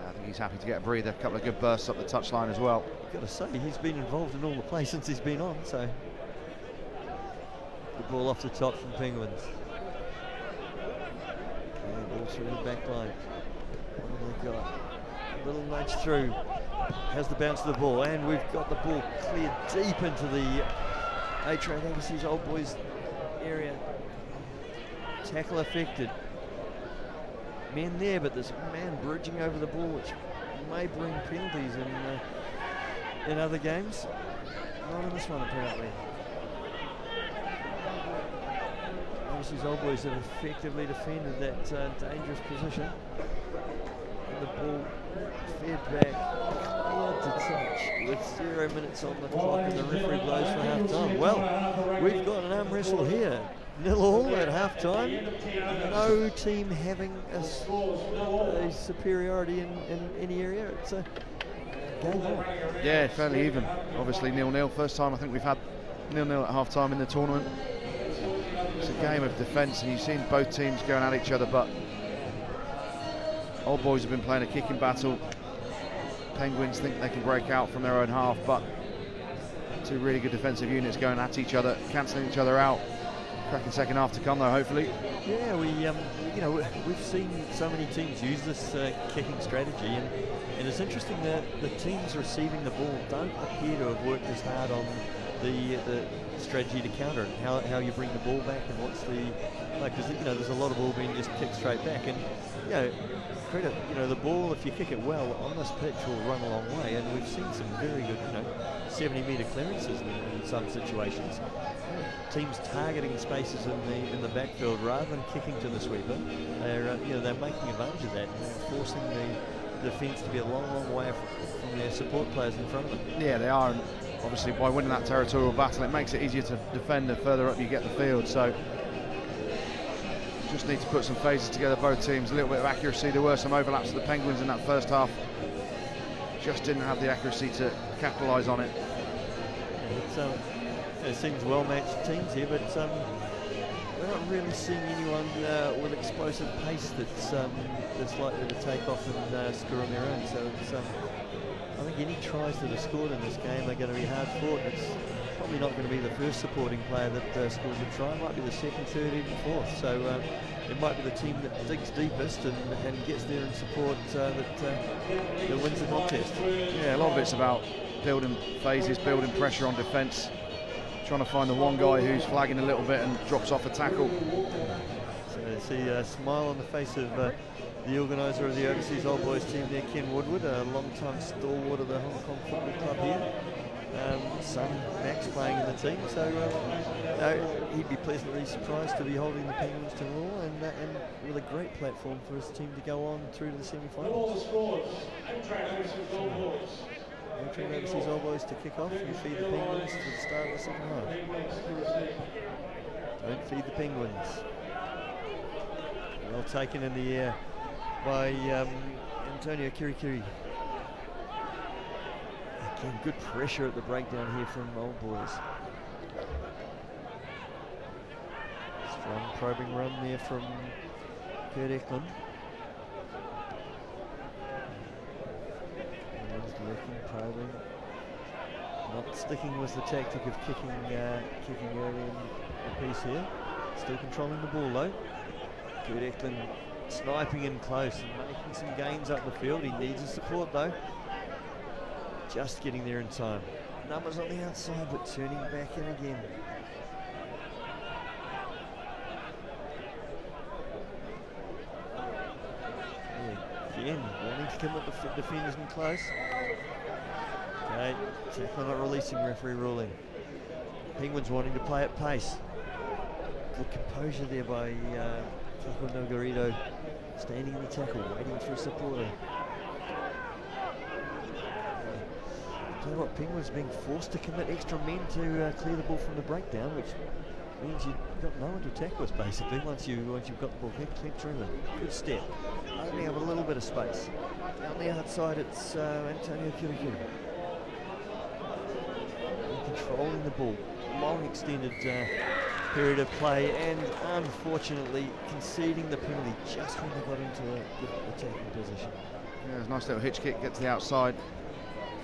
I think he's happy to get a breather. A couple of good bursts up the touchline as well. Got to say, he's been involved in all the plays since he's been on, so. Good ball off the top from Penguins. And ball through the back line. What have they got? A little nudge through. Has the bounce of the ball, and we've got the ball cleared deep into the A-Trade Overseas Old Boys area. Tackle affected. Men there, but there's a man bridging over the ball, which may bring penalties in other games. Not in this one, apparently. Obviously, Old Boys have effectively defended that dangerous position. And the ball fed back, cleared to touch, with 0 minutes on the clock, and the referee blows for half-time. Well, we've got an arm wrestle here. 0-0 at half-time. No team having a superiority in any area. It's a game on. Yeah, fairly even. Obviously 0-0. First time I think we've had 0-0 at half-time in the tournament. It's a game of defence, and you've seen both teams going at each other, but Old Boys have been playing a kicking battle. Penguins think they can break out from their own half, but two really good defensive units going at each other, cancelling each other out. Cracking second half to come though, hopefully. Yeah, we've seen so many teams use this kicking strategy, and it's interesting that the teams receiving the ball don't appear to have worked as hard on the strategy to counter it, how you bring the ball back, and what's the because there's a lot of ball being just kicked straight back, and credit the ball, if you kick it well on this pitch, will run a long way, and we've seen some very good 70-metre clearances in some situations. Teams targeting spaces in the backfield rather than kicking to the sweeper. They're making advantage of that, and they're forcing the defence to be a long way from their support players in front of them. Yeah, they are, and obviously by winning that territorial battle, it makes it easier to defend the further up you get the field. So just need to put some phases together, both teams. A little bit of accuracy. There were some overlaps of the Penguins in that first half. Just didn't have the accuracy to capitalise on it. It seems well-matched teams here, but we're not really seeing anyone with explosive pace that's likely to take off and score on their own. So it's, I think any tries that are scored in this game are going to be hard fought. It's probably not going to be the first supporting player that scores a try. It might be the second, third, even fourth. So it might be the team that digs deepest and gets there in support that wins the contest. Yeah, a lot of it's about building phases, building pressure on defence, trying to find the one guy who's flagging a little bit and drops off a tackle. So you see a smile on the face of the organiser of the Overseas Old Boys team there, Ken Woodward, a long-time stalwart of the Hong Kong Football Club here. son Max playing in the team, so he'd be pleasantly surprised to be holding the Penguins to Raw, and with a great platform for his team to go on through to the semi-finals. Entering overseas Old Boys to kick off and feed the Penguins to the start of the second half. Don't feed the Penguins. Well taken in the air by Antonio Kirikiri. Again, good pressure at the breakdown here from Old Boys. Strong probing run there from Kurt Eklund. Looking, probing. Not sticking was the tactic of kicking early in the piece here. Still controlling the ball though. Kurt Eklund sniping in close and making some gains up the field. He needs his support though. Just getting there in time. Numbers on the outside, but turning back in again. Again, wanting to come at the defenders in close. Okay, tackle not releasing, referee ruling. Penguins wanting to play at pace. Good composure there by Kiko Nogarito, standing in the tackle, waiting for a supporter. Tell you what, Penguins being forced to commit extra men to clear the ball from the breakdown, which means you've got no one to attack with basically once you've got the ball. Clint Truman, good step, opening up a little bit of space. Down the outside, it's Antonio Kirikiri. Controlling the ball, long extended period of play, and unfortunately conceding the penalty just when they got into a good attacking position. Yeah, it's a nice little hitch kick, get to the outside,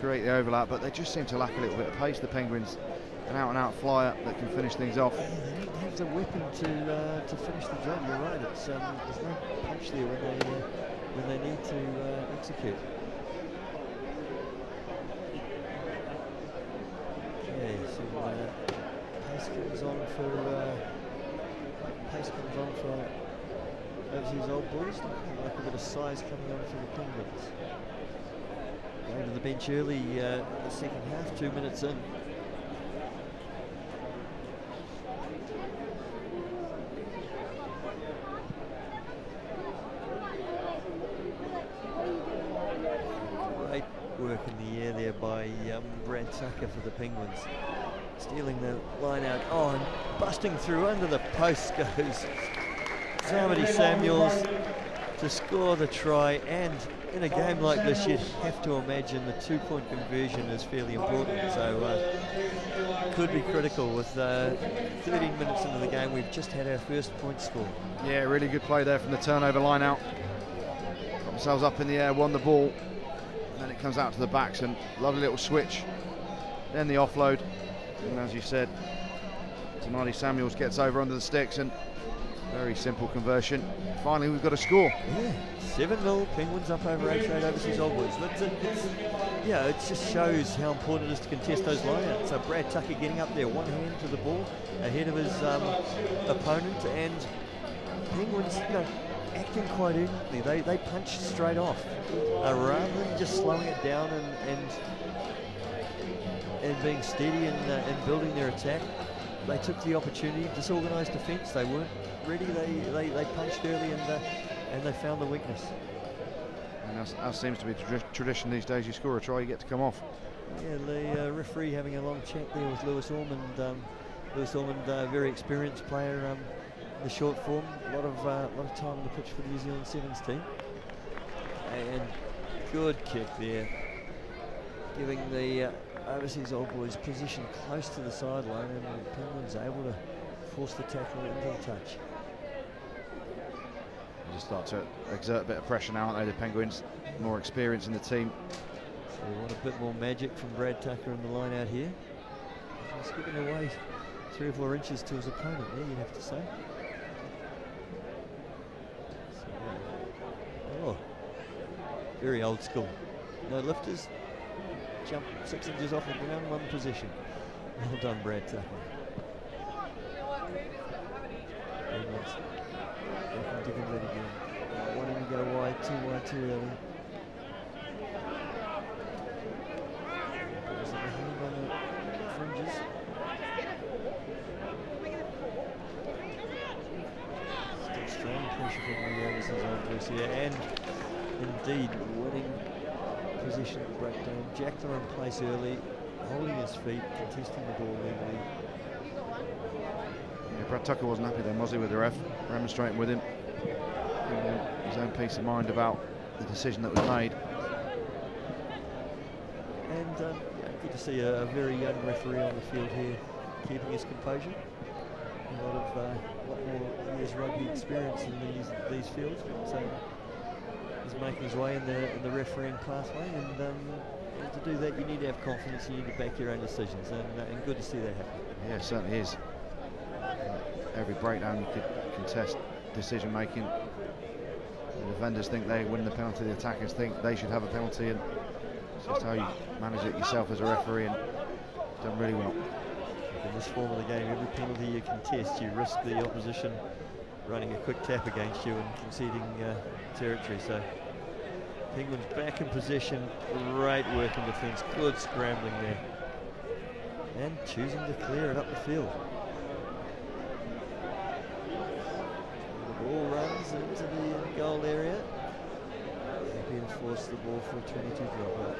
create the overlap, but they just seem to lack a little bit of pace, the Penguins. An out-and-out flyer that can finish things off. Yeah, they don't have the weapon to finish the job. You're right. It's there's no punch there when they need to execute. Okay, so pace comes on for overseas Old Boys. Looking like a bit of size coming on for the Penguins. Going to the bench early in the second half, 2 minutes in. Work in the air there by Brad Tucker for the Penguins. Stealing the line out. Oh, and busting through under the post goes Zamadi Samuels to score the try. And in a game like this, you'd have to imagine the 2-point conversion is fairly important. So could be critical with 13 minutes into the game. We've just had our first point score. Yeah, really good play there from the turnover line out. Got themselves up in the air, won the ball. And then it comes out to the backs, and lovely little switch. Then the offload, and as you said, Zamadi Samuels gets over under the sticks, and very simple conversion. Finally, we've got a score. Yeah, 7-0, Penguins up over H8 overseas Old Boys. Yeah, it just shows how important it is to contest those lineouts. So Brad Tucker getting up there, one hand to the ball, ahead of his opponent, and Penguins, acting quite urgently. They punched straight off rather than just slowing it down and being steady and building their attack. They took the opportunity. Disorganised defence. They weren't ready. They punched early and they found the weakness. And that seems to be tradition these days. You score a try, you get to come off. Yeah, the referee having a long chat there with Lewis Ormond. Lewis Ormond, very experienced player. The short form, a lot of time on the pitch for the New Zealand Sevens team, and good kick there, giving the overseas Old Boys position close to the sideline, and the Penguins able to force the tackle into the touch. They just start to exert a bit of pressure now, aren't they, the Penguins? More experience in the team. So we want a bit more magic from Brad Tucker in the line out here. He's giving away 3 or 4 inches to his opponent there, you'd have to say. Oh, very old school. No lifters, jump 6 inches off the ground, 1 possession. Well done, Brad Tucker. Digging that again. Wanting to go wide, too early. There's a hand on pressure from the overseas old boys here, and indeed winning possession of the breakdown. Jackler in place early, holding his feet, contesting the ball legally. Yeah, Brad Tucker wasn't happy then, was he, with the ref, remonstrating with him. His own peace of mind about the decision that was made. And yeah, good to see a very young referee on the field here, keeping his composure. A lot more years rugby experience in these fields, but he's making his way in the refereeing pathway, and to do that you need to have confidence, you need to back your own decisions, and good to see that happen. Yeah, it certainly is. Every breakdown you could contest decision making. The defenders think they win the penalty, the attackers think they should have a penalty, and it's just how you manage it yourself as a referee, and done really well. In this form of the game, every penalty you contest, you risk the opposition running a quick tap against you and conceding territory. So Penguins back in possession, great work in defence, good scrambling there, and choosing to clear it up the field. The ball runs into the goal area. Happy to force the ball for a 22 dropout.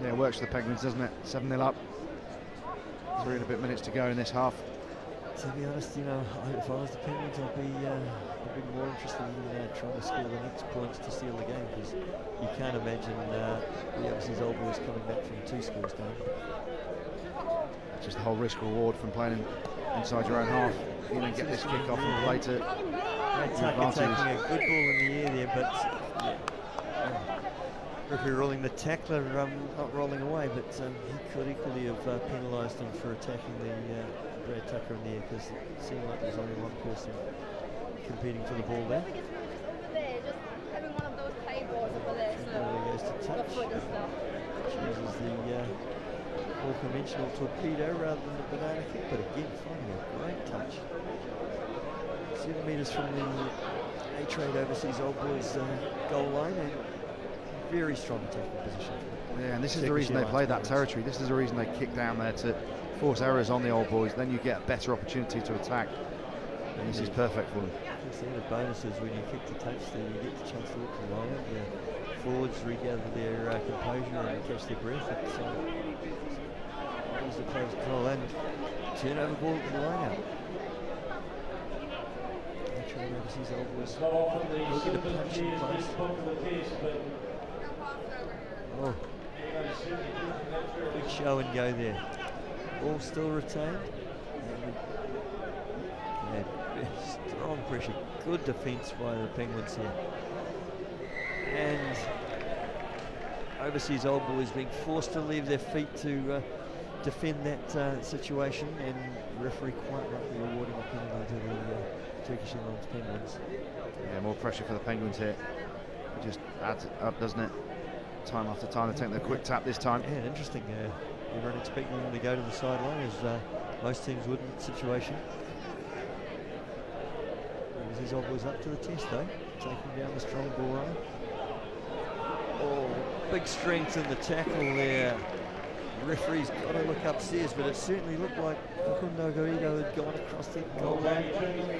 Yeah, it works for the Penguins, doesn't it? 7-0 up. 3 and a bit minutes to go in this half. To be honest, you know, if I was the Penguins, I'd be more interested in trying to score the next points to seal the game, because you can't imagine the overseas old boys coming back from 2 scores down. Just the whole risk reward from playing inside your own half. You then get this kick off and play to Tucker taking a good ball in the air there, but referee ruling the tackler not rolling away, but he could equally have penalised him for attacking the Brad Tucker in the air, because it seemed like there was only one person competing for the ball there. Ball goes to touch. Chooses the more conventional torpedo rather than the banana kick, but again finding a great touch. 7 metres from the A-Trade overseas old boys goal line, and very strong attacking position. Yeah, and this is the reason they play that territory. This is the reason they kick down there, to force errors on the old boys. Then you get a better opportunity to attack. And this is perfect for them. You see the bonuses when you kick the touch there, you get the chance to look to the line up. The forwards regather their composure and catch their breath. It's the players control and turnover ball to the line out. Overseas old boys looking to punch in place. Oh, big show and go there. All still retained. And strong pressure, good defence by the Penguins here. And overseas old boys being forced to leave their feet to defend that situation, and referee quite rightly rewarding a penalty to the Turkish Airlines Penguins. Yeah, more pressure for the Penguins here. It just adds it up, doesn't it? Time after time, they're taking the quick tap this time. Yeah, interesting. Everyone expecting them to go to the sideline, as most teams would in that situation. These old boys up to the test though, taking down the strong ball runner. Oh, big strength in the tackle there. The referee's got to look upstairs, but it certainly looked like Facundo Garrido had gone across the goal line,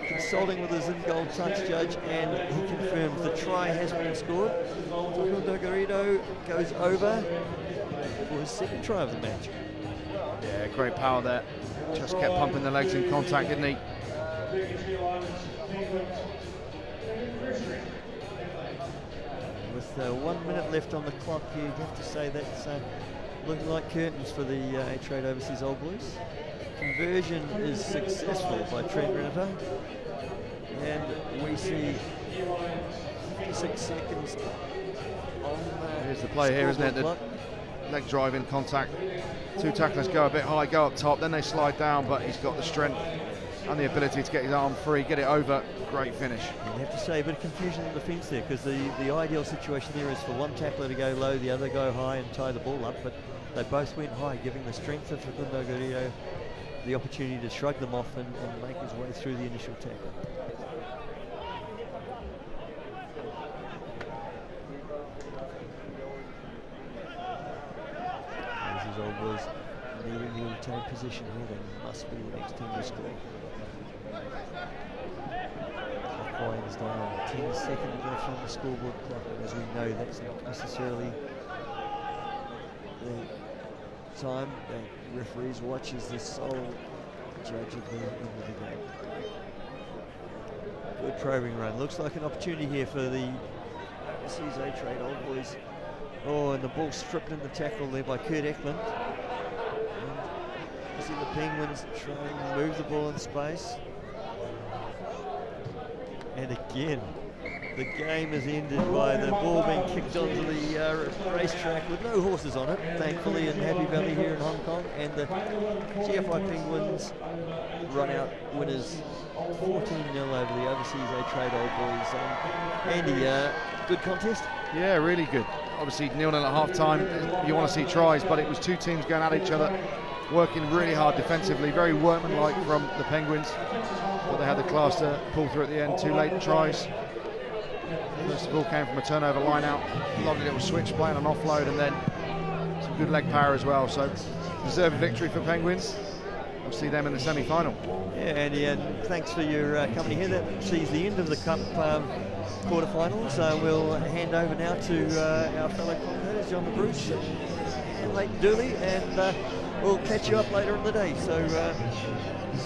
consulting with his in-goal touch judge, and he confirms the try has been scored. Facundo Garrido goes over for his 2nd try of the match. Yeah, great power there. Just kept pumping the legs in contact, didn't he? With 1 minute left on the clock, you'd have to say that's looking like curtains for the A-Trade overseas old boys. Conversion is successful by Trent Renata, and we see 56 seconds on here's the play here, isn't it? The leg drive in contact. 2 tacklers go a bit high, go up top, then they slide down, but he's got the strength and the ability to get his arm free, get it over. Great finish. You have to say a bit of confusion in the defence there, because the ideal situation there is for one tackler to go low, the other go high and tie the ball up, but they both went high, giving the strength of Facundo Garrido the opportunity to shrug them off and make his way through the initial tackle. There's his old boys needing the retained position here, they must be the next team to score. Clock winds down, 10 seconds left on the scoreboard clock, and as we know, that's not necessarily the time that referees watch as the sole judge of the end of the game. Good probing run. Looks like an opportunity here for the overseas A-Trade Old Boys. Oh, and the ball stripped in the tackle there by Kurt Eklund. You see the Penguins try and move the ball in space. And again, the game is ended by the ball being kicked onto the racetrack with no horses on it, thankfully, in Happy Valley here in Hong Kong. And the GFI Penguins run out winners 14-0 over the overseas A-Trade Old Boys. Andy, good contest? Yeah, really good. Obviously 0-0 at half-time. You want to see tries, but it was two teams going at each other, working really hard defensively, very workmanlike from the Penguins. But they had the class to pull through at the end. 2 late tries. First of all came from a turnover line out, lovely little switch playing an offload, and then some good leg power as well. So deserved victory for Penguins. We'll see them in the semi-final. Yeah, Andy, and thanks for your company here. That sees the end of the Cup quarterfinals. We'll hand over now to our fellow commentators, John the Bruce and Leighton Dooley, and we'll catch you up later in the day. So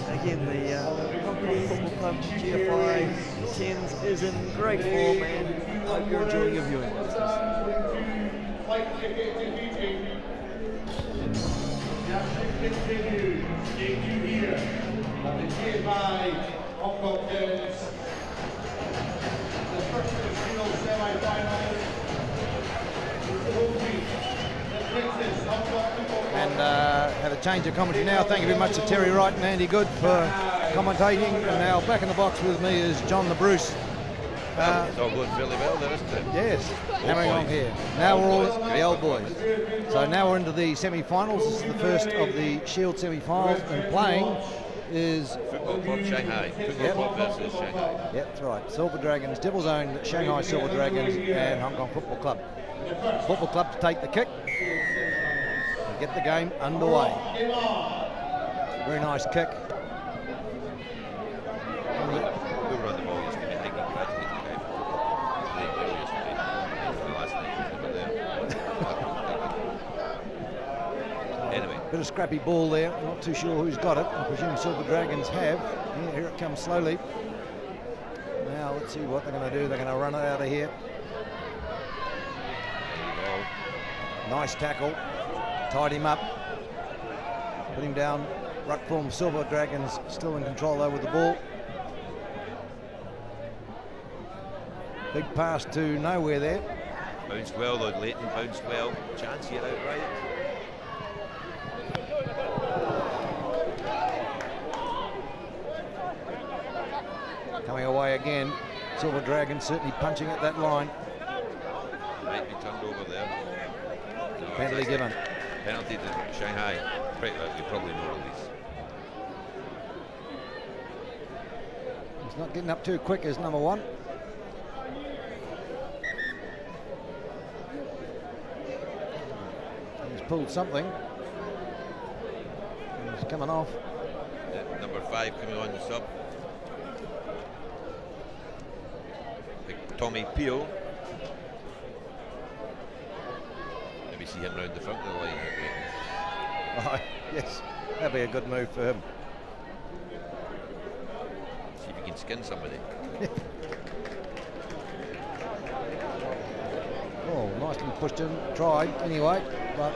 again, the Hong Kong Football Club GFI 10s is in great form, and I hope you're enjoying your viewing. Continued. Did you hear that the GFI Hong Kong 10s, the first of the single semi-finals, and have a change of commentary now. Thank you very much to Terry Wright and Andy Good for commentating. And now back in the box with me is John the Bruce. It's all going fairly well there, isn't it? Yes, hammering on here. Now we're all the old boys. So now we're into the semi-finals. This is the first of the Shield semi-finals, and playing is Football Club Shanghai. Football Club versus Shanghai. Yep, that's right. Silver Dragons, Devil's Own, Shanghai Silver Dragons, and Hong Kong Football Club. Football Club to take the kick and get the game underway. Very nice kick. Who run the ball yesterday? I think congratulated the guy for playing well yesterday. The last night was there. Anyway. Bit of scrappy ball there. Not too sure who's got it. I presume Silver Dragons have. Yeah, here it comes slowly. Now let's see what they're going to do. They're going to run it out of here. Nice tackle. Tied him up. Put him down. Ruck form. Silver Dragons still in control over the ball. Big pass to nowhere there. Bounced well though, Leighton bounced well. Chance here outright. Coming away again. Silver Dragons certainly punching at that line. Might be turned over there. No, Penalty given. Penalty to Shanghai. You probably know these. He's not getting up too quick as number one. He's pulled something. He's coming off. Number 5 coming on the sub. Big Tommy Peel. Maybe see him round the front of the line. Oh, yes, that'd be a good move for him. See if he can skin somebody. Oh, nicely pushed in. Tried anyway, but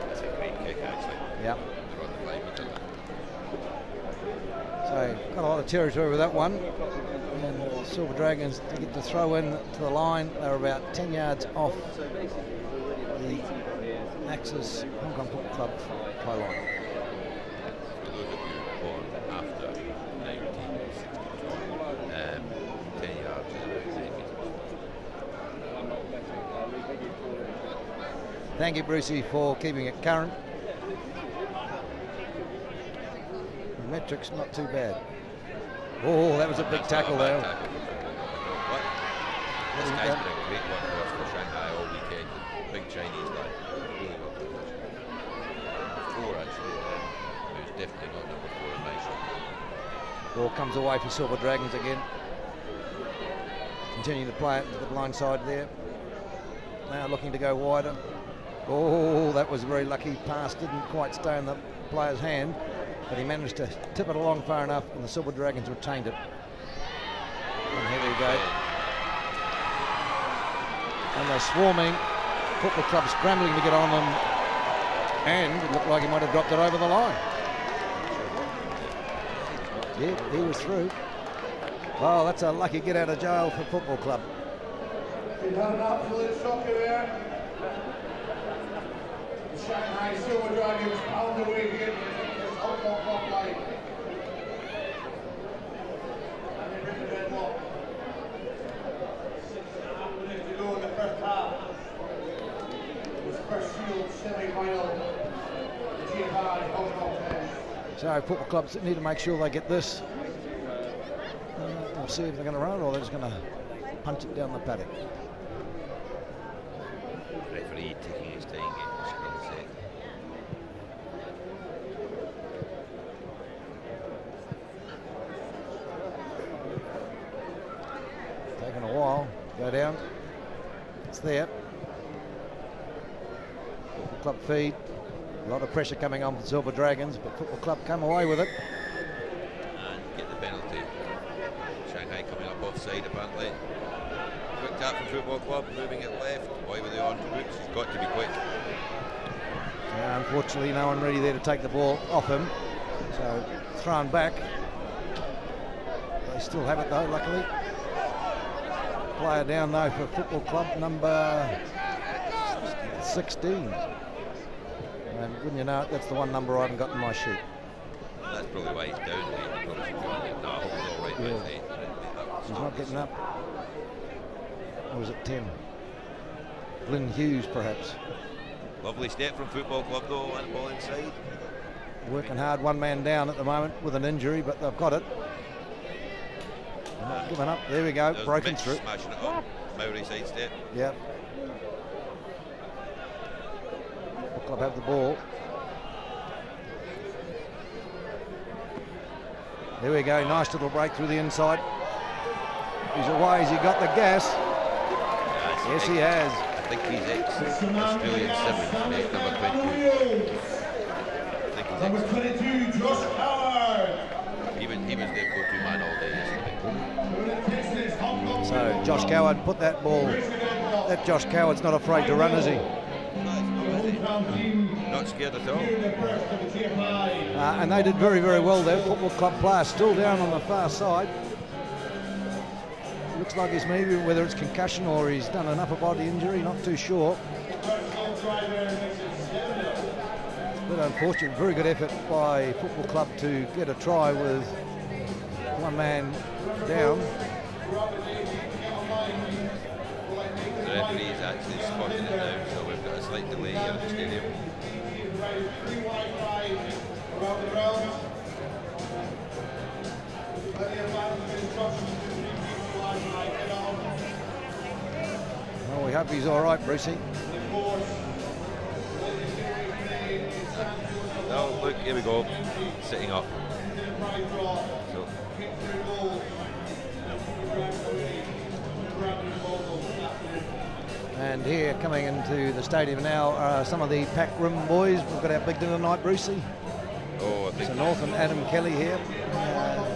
That's a great kick actually. yeah. They're on the 5 metre. So got a lot of territory with that one. And Silver Dragons to get the throw in to the line. They're about 10 yards off the Axis Hong Kong Football Club play line. For those of you born after 1962, 10 yards is about 9 metres. Thank you, Brucey, for keeping it current. The metrics not too bad. Oh, that was a big tackle there. This guy's been a great workhorse for Shanghai all weekend. Big Chinese guy. Really well coached. 4 out. Ball comes away for Silver Dragons again. Continuing to play it to the blind side there. Now looking to go wider. Oh, that was a very lucky pass. Didn't quite stay in the player's hand, but he managed to tip it along far enough, and the Silver Dragons retained it. And here we go. And they're swarming. Football Club scrambling to get on them, and it looked like he might have dropped it over the line. Yeah, he was through. Oh, that's a lucky get out of jail for Football Club. We've had an absolute shocker there. The Shanghai Silver Dragons pound away here against Hong Kong top line. And they bring the red lock. 6.5 minutes to go in the first half. It was first field semi-final. The GFI Hong Kong fans. So Football Clubs need to make sure they get this. We'll see if they're going to run it or they're just going to punch it down the paddock. Referee taking his time getting the scrum set. Taking a while. Go down. It's there. Football Club feed. A lot of pressure coming on for Silver Dragons, but Football Club come away with it. And get the penalty. Shanghai coming up offside apparently. Quick tap from Football Club, moving it left. Why were they on boots? It's got to be quick. Unfortunately, no one really there to take the ball off him. So thrown back. They still have it though, luckily. Player down though for Football Club, number 16. And wouldn't you know it, that's the one number I haven't got in my sheet. That's probably why he's down. He probably should go in. No, I hope he's all right. Yeah. He's not getting up. Or was it 10? Glyn Hughes, perhaps. Lovely step from Football Club though, and ball inside. Working hard, one man down at the moment with an injury, but they've got it. They're not giving up. There we go, There's broken Mitch through. smashing it up. Maori side step. Yep. Club have the ball. There we go, nice little break through the inside. He's away, has he got the gas? Yes, he has. I think he's ex-Australian Sevens, mate, number 20. I think he's Number 22, Josh Howard. He was their go-to man all day yesterday. So Josh Coward put that ball. That Josh Coward's not afraid to run, is he? Not scared at all. And they did very, very well there. Football Club player still down on the far side. Looks like he's maybe, whether it's concussion or he's done an upper body injury, not too sure. But unfortunate, very good effort by Football Club to get a try with one man down. The referee is actually spotting it now, so we've got a slight delay here at the stadium. Well, we hope he's all right, Brucey. Oh, look, here we go, sitting up. So. And here, coming into the stadium now, are some of the pack room boys. We've got our big dinner tonight, Brucey. Oh, I think So North and Adam Kelly here,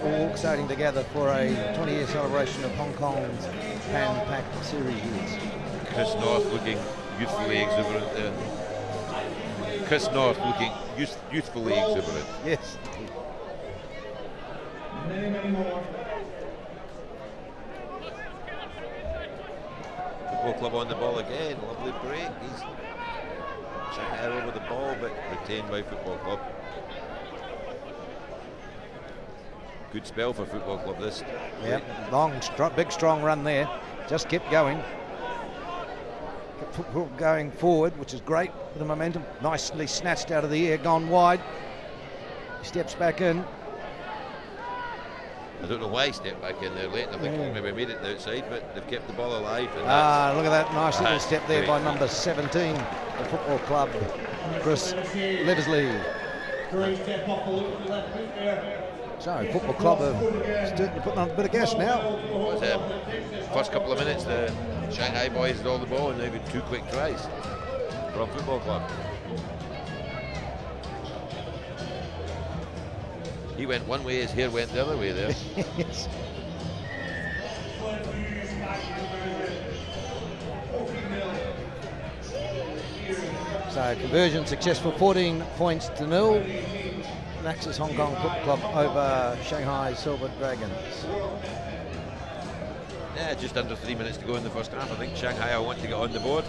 all starting together for a 20-year celebration of Hong Kong's Pan Pac Series years. Chris North looking youthfully exuberant there. Chris North looking youthfully exuberant. Yes. Many more. Football Club on the ball again, lovely break. He's trying to err over the ball, but retained by Football Club. Good spell for Football Club this. Yep, long, big, strong run there. Just kept going. Kept football going forward, which is great for the momentum. Nicely snatched out of the air, gone wide. He steps back in. I don't know why he stepped back in there late. I think he maybe made it outside, but they've kept the ball alive. And Look at that nice little that's step there great. by number 17, the Football Club, Chris Leversley. Great step off the left foot there. So, Football Club are starting to put on a bit of gas now. Was first couple of minutes, the Shanghai boys had all the ball, and they've got 2 quick tries from Football Club. He went one way, his hair went the other way there. Yes. So conversion successful, 14 points to 0. Naxos Hong Kong Football Club over Shanghai Silver Dragons. Yeah, just under 3 minutes to go in the first half. I think Shanghai will want to get on the board.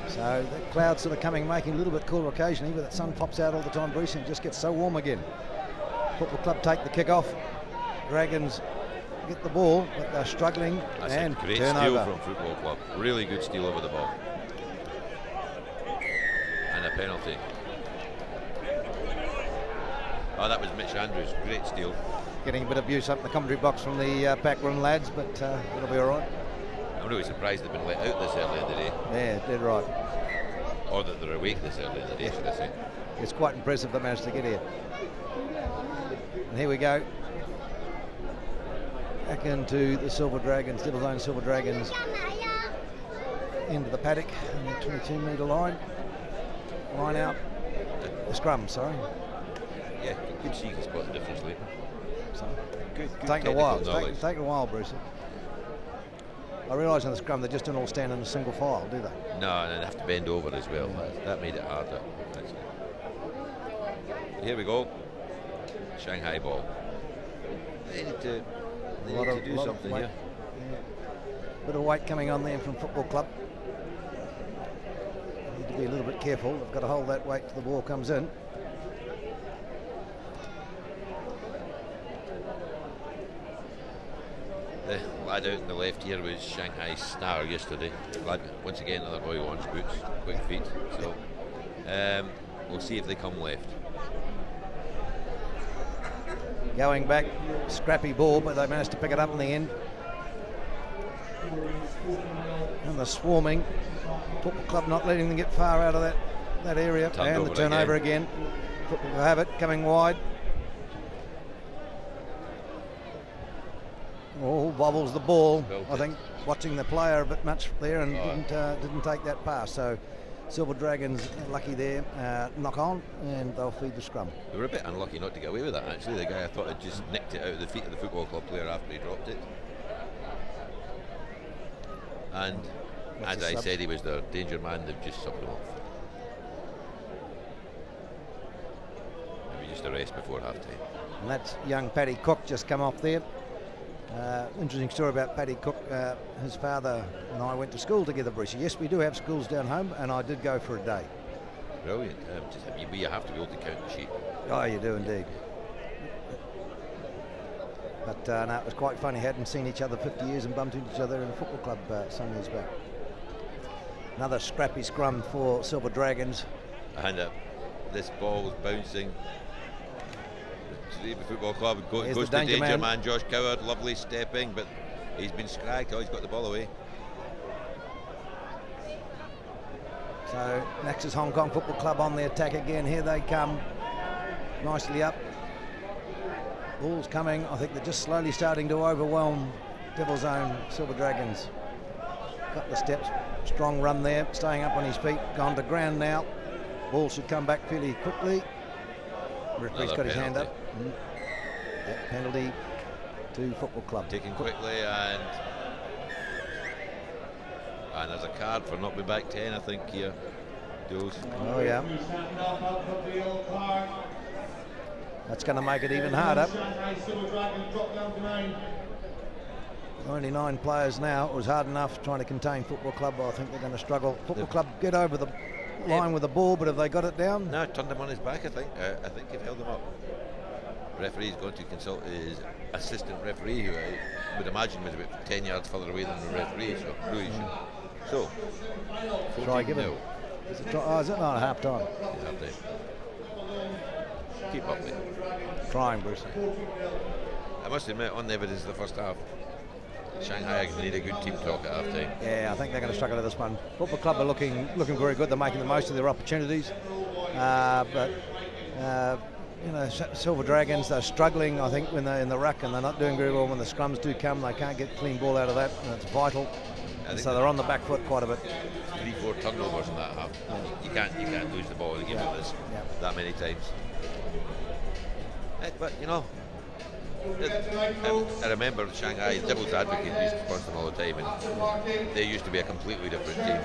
So the clouds sort of coming, making a little bit cooler occasionally, but the sun pops out all the time, Bruce, and it just gets so warm again. Football Club take the kick off. Dragons get the ball, but they're struggling. That's and a great turnover. steal from Football Club. Really good steal over the ball. And a penalty. Oh, that was Mitch Andrews. Great steal. Getting a bit of abuse up in the commentary box from the backroom lads, but it'll be all right. I'm really surprised they've been let out this early in the day. Yeah, dead right. Or that they're awake this early in the day, should I say. It's quite impressive they managed to get here. And here we go. Back into the Silver Dragons, Devil's Own Silver Dragons. Into the paddock on the 22-metre line. Line out. The scrum, sorry. Yeah, good see you can spot the difference later. So, Good taking a while. technical It's taking a while, Bruce. I realise in the scrum they just don't all stand in a single file, do they? No, and they have to bend over as well. That made it harder. Here we go. Shanghai ball. They need to do something here. Yeah. Bit of weight coming on there from Football Club. Need to be a little bit careful. They've got to hold that weight till the ball comes in. The lad out in the left here was Shanghai's star yesterday. Lad, once again, another boy who wants boots, quick feet. So we'll see if they come left. Going back, scrappy ball, but they managed to pick it up in the end. And the swarming. Football Club not letting them get far out of that area. And the turnover again. Football will have it, coming wide. Oh, wobbles the ball. I think watching the player a bit much there and didn't take that pass. So Silver Dragons lucky there, knock on, and they'll feed the scrum. They were a bit unlucky not to get away with that, actually. The guy, I thought, had just nicked it out of the feet of the Football Club player after he dropped it. And as I said, he was their danger man. They've just subbed him off. Maybe just a rest before half time. And that's young Paddy Cook just come off there. Interesting story about Paddy Cook. His father and I went to school together, Bruce. Yes, we do have schools down home, and I did go for a day. Brilliant. You have to be able to count the sheep. Oh, you do indeed. But no, it was quite funny. Hadn't seen each other 50 years and bumped into each other in a football club some years back. Another scrappy scrum for Silver Dragons. And this ball is bouncing. The Football Club goes to danger man Josh Coward. Lovely stepping, but he's been scragged. Oh, he's got the ball away. So Naxos Hong Kong Football Club on the attack again. Here they come, nicely up. Ball's coming. I think they're just slowly starting to overwhelm Devil's Own Silver Dragons. Couple of steps, strong run there, staying up on his feet. Gone to ground now. Ball should come back fairly quickly. Referee's got his hand up. Yeah, penalty to Football Club. Taken quickly, and there's a card for not being back 10, I think, here. Oh, yeah. That's going to make it even harder. Only 9 players now. It was hard enough trying to contain Football Club, but I think they're going to struggle. Football Club get over the line with the ball, but have they got it down? No, turned him on his back, I think. I think they've held him up. The referee's going to consult his assistant referee, who I would imagine was about 10 yards further away than the referee, so try give it. Is it not a half time? Keep up with it. Trying, Bruce. I must admit, on the evidence of the first half, Shanghai are going to need a good team talk at half time. Yeah, I think they're going to struggle at this one. Football Club are looking very good. They're making the most of their opportunities, but you know, Silver Dragons, they're struggling, I think, when they're in the ruck, and they're not doing very well when the scrums do come. They can't get clean ball out of that, and it's vital. And so they're on the back foot quite a bit. 3-4 turnovers in that half. You can't lose the ball in a game like this that many times. But you know, I remember Shanghai, Devil's Advocate used to sponsor them all the time, and they used to be a completely different team.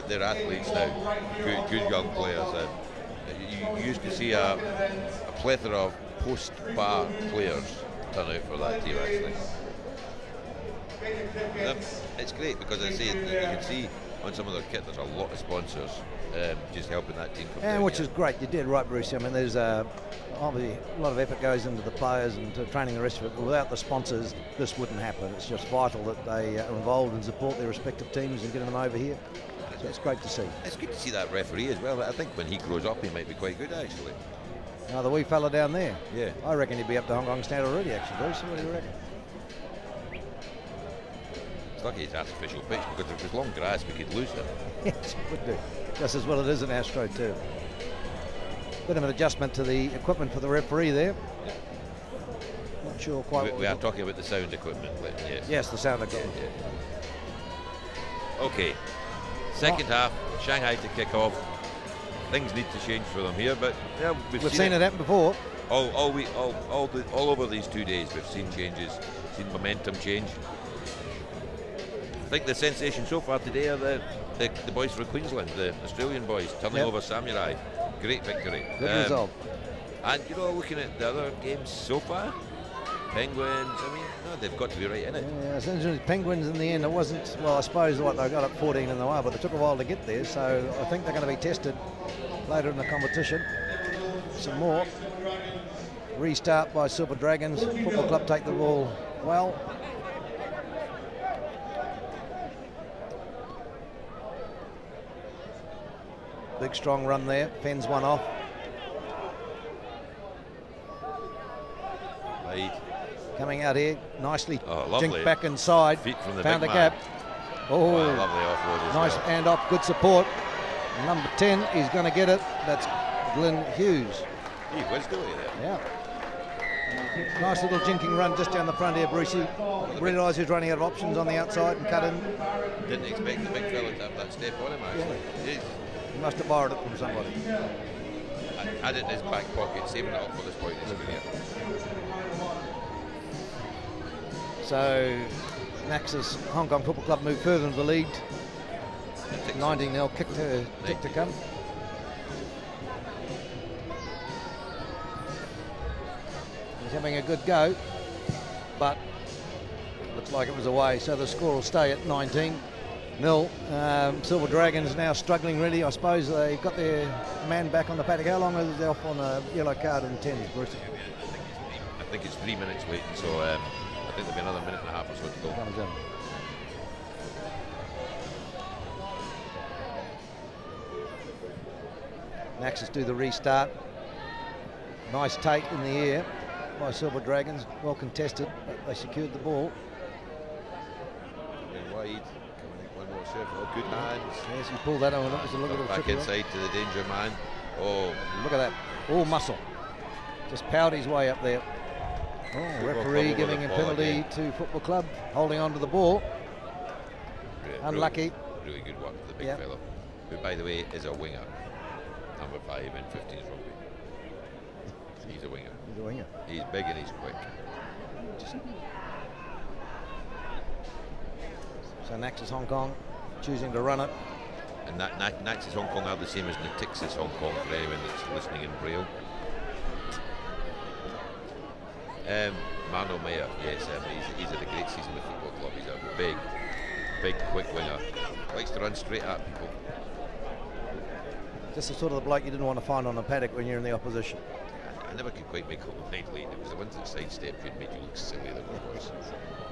They're athletes now, good young players. You used to see a plethora of post-bar players turn out for that team, actually. It's great because I say you can see on some of their kit there's a lot of sponsors just helping that team. And which is great. You did right, Bruce. I mean, there's obviously a lot of effort goes into the players and to training the rest of it. But without the sponsors, this wouldn't happen. It's just vital that they are involved and support their respective teams and getting them over here. So it's great to see. It's good to see that referee as well. I think when he grows up, he might be quite good, actually. Now, the wee fella down there. Yeah. I reckon he'd be up to Hong Kong standard already, actually, Bruce. What do you reckon? It's lucky it's artificial pitch, because if it was long grass, we could lose him. Yes, it would do. Just as well it is in Astro too. Bit of an adjustment to the equipment for the referee there. Not sure quite. We are talking about the sound equipment, yes. Yes, the sound equipment. Yeah. Okay. Second half, Shanghai to kick off. Things need to change for them here, but yeah, we've seen it happen before. All over these 2 days, we've seen changes, seen momentum change. I think the sensation so far today are the boys from Queensland, the Australian boys, turning over Samurai. Great victory. Good result. And you know, looking at the other games so far, Penguins, I mean, no, they've got to be right in it. Yeah, it's interesting. Penguins in the end, it wasn't, well, I suppose what they got up 14 in the way, but it took a while to get there, so I think they're going to be tested later in the competition. Some more. Restart by Silver Dragons. Football Club take the ball well. Big strong run there, fends one off. Right. Coming out here, nicely lovely. jinked back inside, Feet from the found big a man. gap. Oh, wow, lovely offload as nice well. hand off, good support. Number 10 is going to get it, that's Glenn Hughes. He was doing it. Yeah. Nice little jinking run just down the front here, Brucey. Realised he was running out of options on the outside and cut in. Didn't expect the big fella to have that step on him, actually. Yeah. He must have borrowed it from somebody. Had it in his back pocket, saving it up for this point in his career. So, Max's Hong Kong Football Club moved further into the lead. 19-0 kick to come. He's having a good go, but looks like it was away, so the score will stay at 19-0. Silver Dragons now struggling really. I suppose they got their man back on the paddock. How long is they off on a yellow card in 10, Bruce? I think it's 3 minutes waiting, so I think there'll be another minute and a half or so to go. Comes in. Maxes do the restart. Nice take in the air by Silver Dragons. Well contested, but they secured the ball. And wide, one more serve. Oh, good hands. Yes, he pulled that on. That was a little bit of back tricky inside to the danger man. Oh, look at that. All muscle. Just powered his way up there. Oh, referee giving a penalty to Football Club, holding on to the ball. Unlucky. Really good work for the big fella, who, by the way, is a winger. Number 5 in 15s rugby. He's a winger. He's a winger. He's big and he's quick. So Naxos Hong Kong choosing to run it. And Naxos Hong Kong are the same as Natixis Hong Kong for anyone that's listening in Braille. Mano Meyer, yes, he's had a great season with Football Club. He's a big, quick winger. Likes to run straight at people. Just the sort of the bloke you didn't want to find on the paddock when you're in the opposition. I never could quite make up my mind late. It was the ones that sidestep could make you look silly. That was.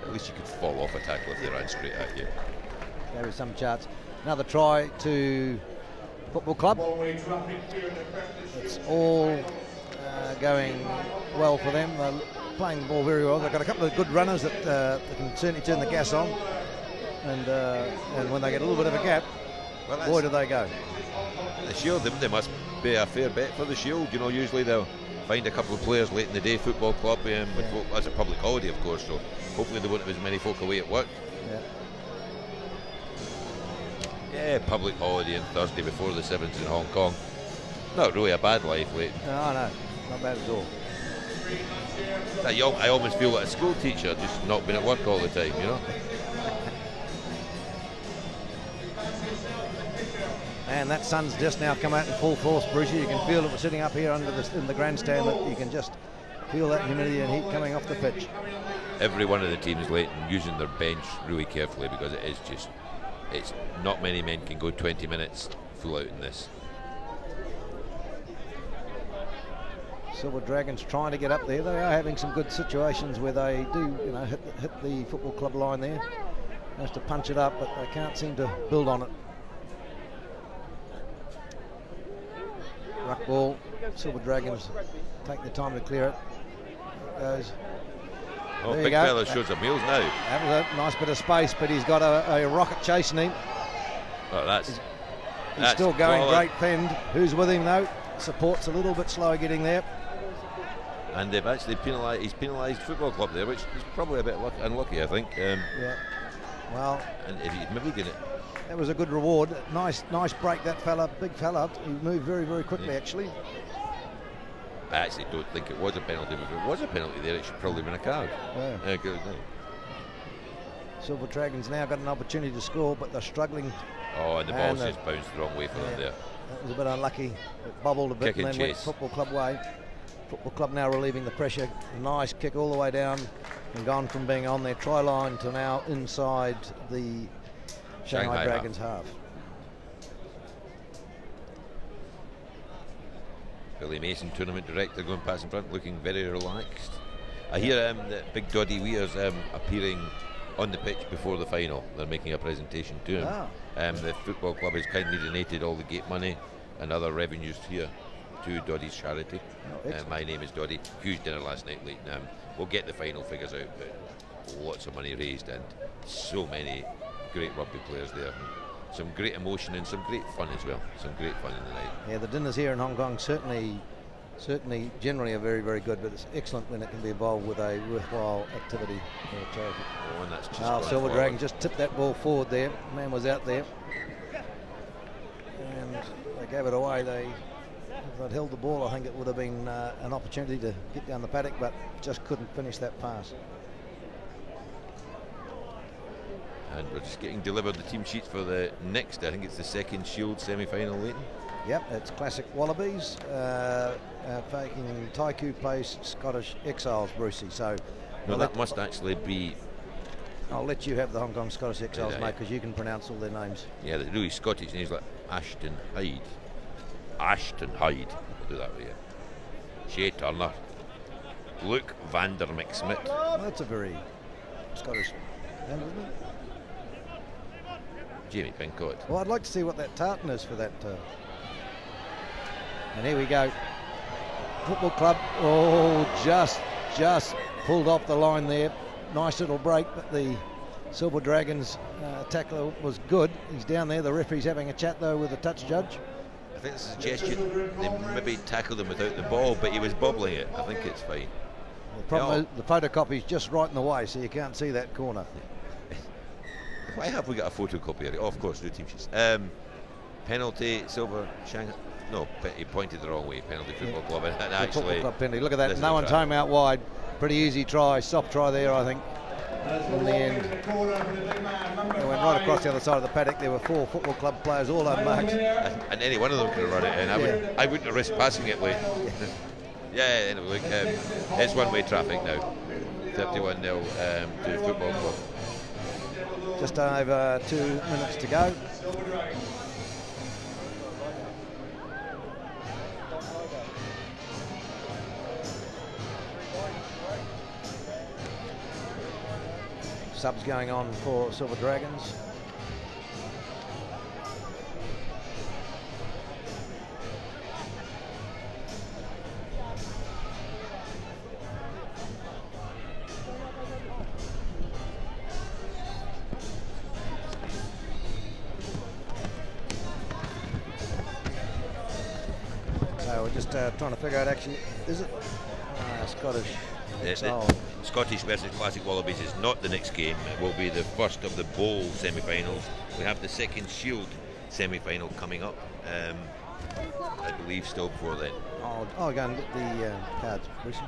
At least you could fall off a tackle if they ran straight at you. There is some chance. Another try to Football Club. It's all going well for them. They're playing the ball very well. They've got a couple of good runners that they can certainly turn the gas on, and when they get a little bit of a gap, boy, do they go. The Shield, they must be a fair bet for the Shield. You know, usually they'll find a couple of players late in the day, football club, as a public holiday, of course, so hopefully they won't have as many folk away at work. Yeah, public holiday on Thursday before the 7th in Hong Kong. Not really a bad life, Leighton. No, not bad at all. I almost feel like a school teacher, just not being at work all the time, you know. And that sun's just now come out in full force, Brucey. You can feel it. We're sitting up here under in the grandstand. That you can just feel that humidity and heat coming off the pitch. Every one of the teams, Leighton, using their bench really carefully, because it's not many men can go 20 minutes full out in this. Silver Dragons trying to get up there. They are having some good situations where they do, you know, hit the football club line there. Has to punch it up, but they can't seem to build on it. Ruck ball. Silver Dragons take the time to clear it. Goes. Oh, there big fella shows some heels now. That was a nice bit of space, but he's got a rocket chasing him. Oh, that's still going. solid. Great fend. Who's with him though? Support's a little bit slow getting there. And they've actually penalised. He's penalised football club there, which is probably a bit unlucky, I think. Yeah. Well. And if he's maybe going to. That was a good reward. Nice break, that fella, big fella. He moved very, very quickly, actually. I actually don't think it was a penalty. If it was a penalty there, it should probably have been a card. Yeah. Good. Silver Dragons now got an opportunity to score, but they're struggling. Oh, and the ball's just bounced the wrong way for them there. That was a bit unlucky. It bubbled a bit Kick and then went football club way. Football club now relieving the pressure. Nice kick all the way down and gone from being on their try line to now inside the Shanghai Dragons half. Billy Mason, tournament director, going past in front, looking very relaxed. I hear that Big Doddy Weir's appearing on the pitch before the final. They're making a presentation to him. The football club has kindly donated all the gate money and other revenues here to Doddy's charity. My name is Doddy. Huge dinner last night, Leighton. We'll get the final figures out, but lots of money raised and so many great rugby players there. Some great emotion and some great fun as well. Some great fun in the night. Yeah, the dinners here in Hong Kong certainly generally are very, very good, but it's excellent when it can be involved with a worthwhile activity for a charity. Oh, and that's just Silver Dragon just tipped that ball forward there. Man was out there. And they gave it away. If they'd held the ball, I think it would have been an opportunity to get down the paddock, but just couldn't finish that pass. And we're just getting delivered the team sheets for the next, I think it's the second Shield semi-final, Leighton. Yep, it's classic Wallabies taking Taiku place Scottish Exiles, Brucey. So no, that must actually be. I'll let you have the Hong Kong Scottish Exiles, mate, because you can pronounce all their names. Yeah, the really Scottish names like Ashton Hyde. Ashton Hyde. We'll do that with you. Shea Turner. Luke Vandermick-Smith. Well, that's a very Scottish name, isn't it? Jamie Pincott. Well, I'd like to see what that tartan is for that. And here we go. Football club. Oh, just pulled off the line there. Nice little break, but the Silver Dragons tackler was good. He's down there. The referee's having a chat, though, with the touch judge. I think it's a suggestion they maybe tackled him without the ball, but he was bobbling it. I think it's fine. The problem is the photocopy's just right in the way, so you can't see that corner. Why have we got a photocopy of it? Oh, of course, new team sheets. Penalty, Silver Shanghai. No, he pointed the wrong way. Penalty football club. And actually, football club penalty. Look at that. No one time out wide. Pretty easy try. Soft try there, I think. In the end, they went right across the other side of the paddock. There were 4 football club players, all unmarked. And any one of them could have run it in. I wouldn't have risked passing it late. Yeah, anyway, look, it's one-way traffic now. 31-0 to football club. Just over 2 minutes to go. Subs going on for Silver Dragons. just trying to figure out actually, is it Scottish? Scottish versus Classic Wallabies is not the next game. It will be the first of the bowl semi-finals. We have the second Shield semi-final coming up. I believe still before then. I'll go and get the cards, Brucey.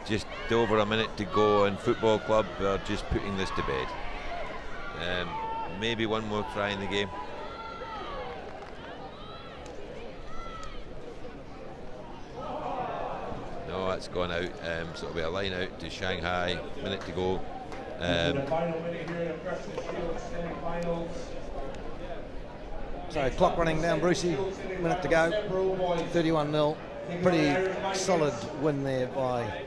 Just over a minute to go, and Football Club are just putting this to bed. Maybe one more try in the game. No, that's gone out. So it'll be a line out to Shanghai. Minute to go. So clock running down, Brucey. Minute to go. 31-0. Pretty solid win there by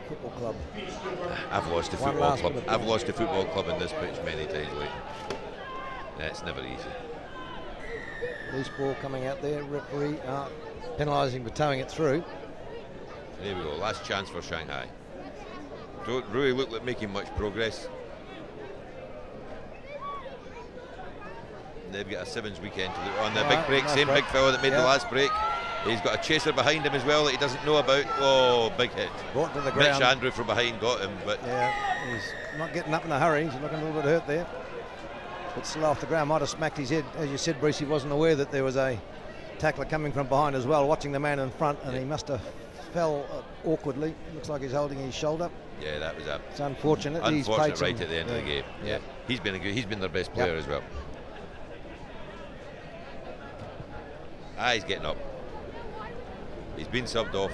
Football Club. I've lost to Football Club. I've lost to Football Club in this pitch many times lately. It's never easy. Loose ball coming out there. Referee penalising for towing it through. There we go. Last chance for Shanghai. Don't really look like making much progress. They've got a sevens weekend to look on. The big break, same big fella that made the last break. He's got a chaser behind him as well that he doesn't know about. Oh, big hit. Brought to the ground. Mitch Andrew from behind got him, but yeah, he's not getting up in a hurry. He's looking a little bit hurt there. But still off the ground, might have smacked his head. As you said, Bruce, he wasn't aware that there was a tackler coming from behind as well, watching the man in front, and he must have fell awkwardly. Looks like he's holding his shoulder. Yeah, that was it's unfortunate. Unfortunate right at the end of the game. Yeah, he's been their best player as well. He's getting up. He's been subbed off.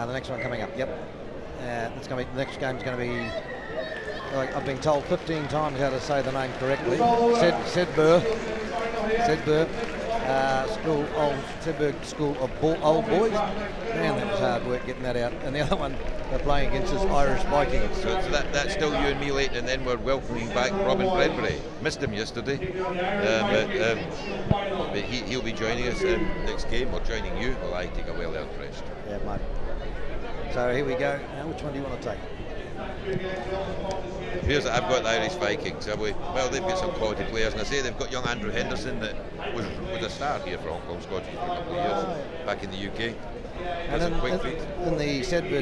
The next one coming up, yep. It's going to be, the next game's going to be, like I've been told 15 times how to say the name correctly. Sedberg School of Old Boys. Man, that was hard work getting that out. And the other one they're playing against is Irish Vikings. So that's still you and me late, and then we're welcoming back Robin Bradbury. Missed him yesterday, but he'll be joining us next game, or joining you while I take a well-earned rest. Yeah, mate. So here we go. Now, which one do you want to take? Here's I've got the Irish Vikings. Well, they've got some quality players, and I say they've got young Andrew Henderson that was a star here for Hong Kong Scottish for a couple of years back in the UK. And in the Sedberg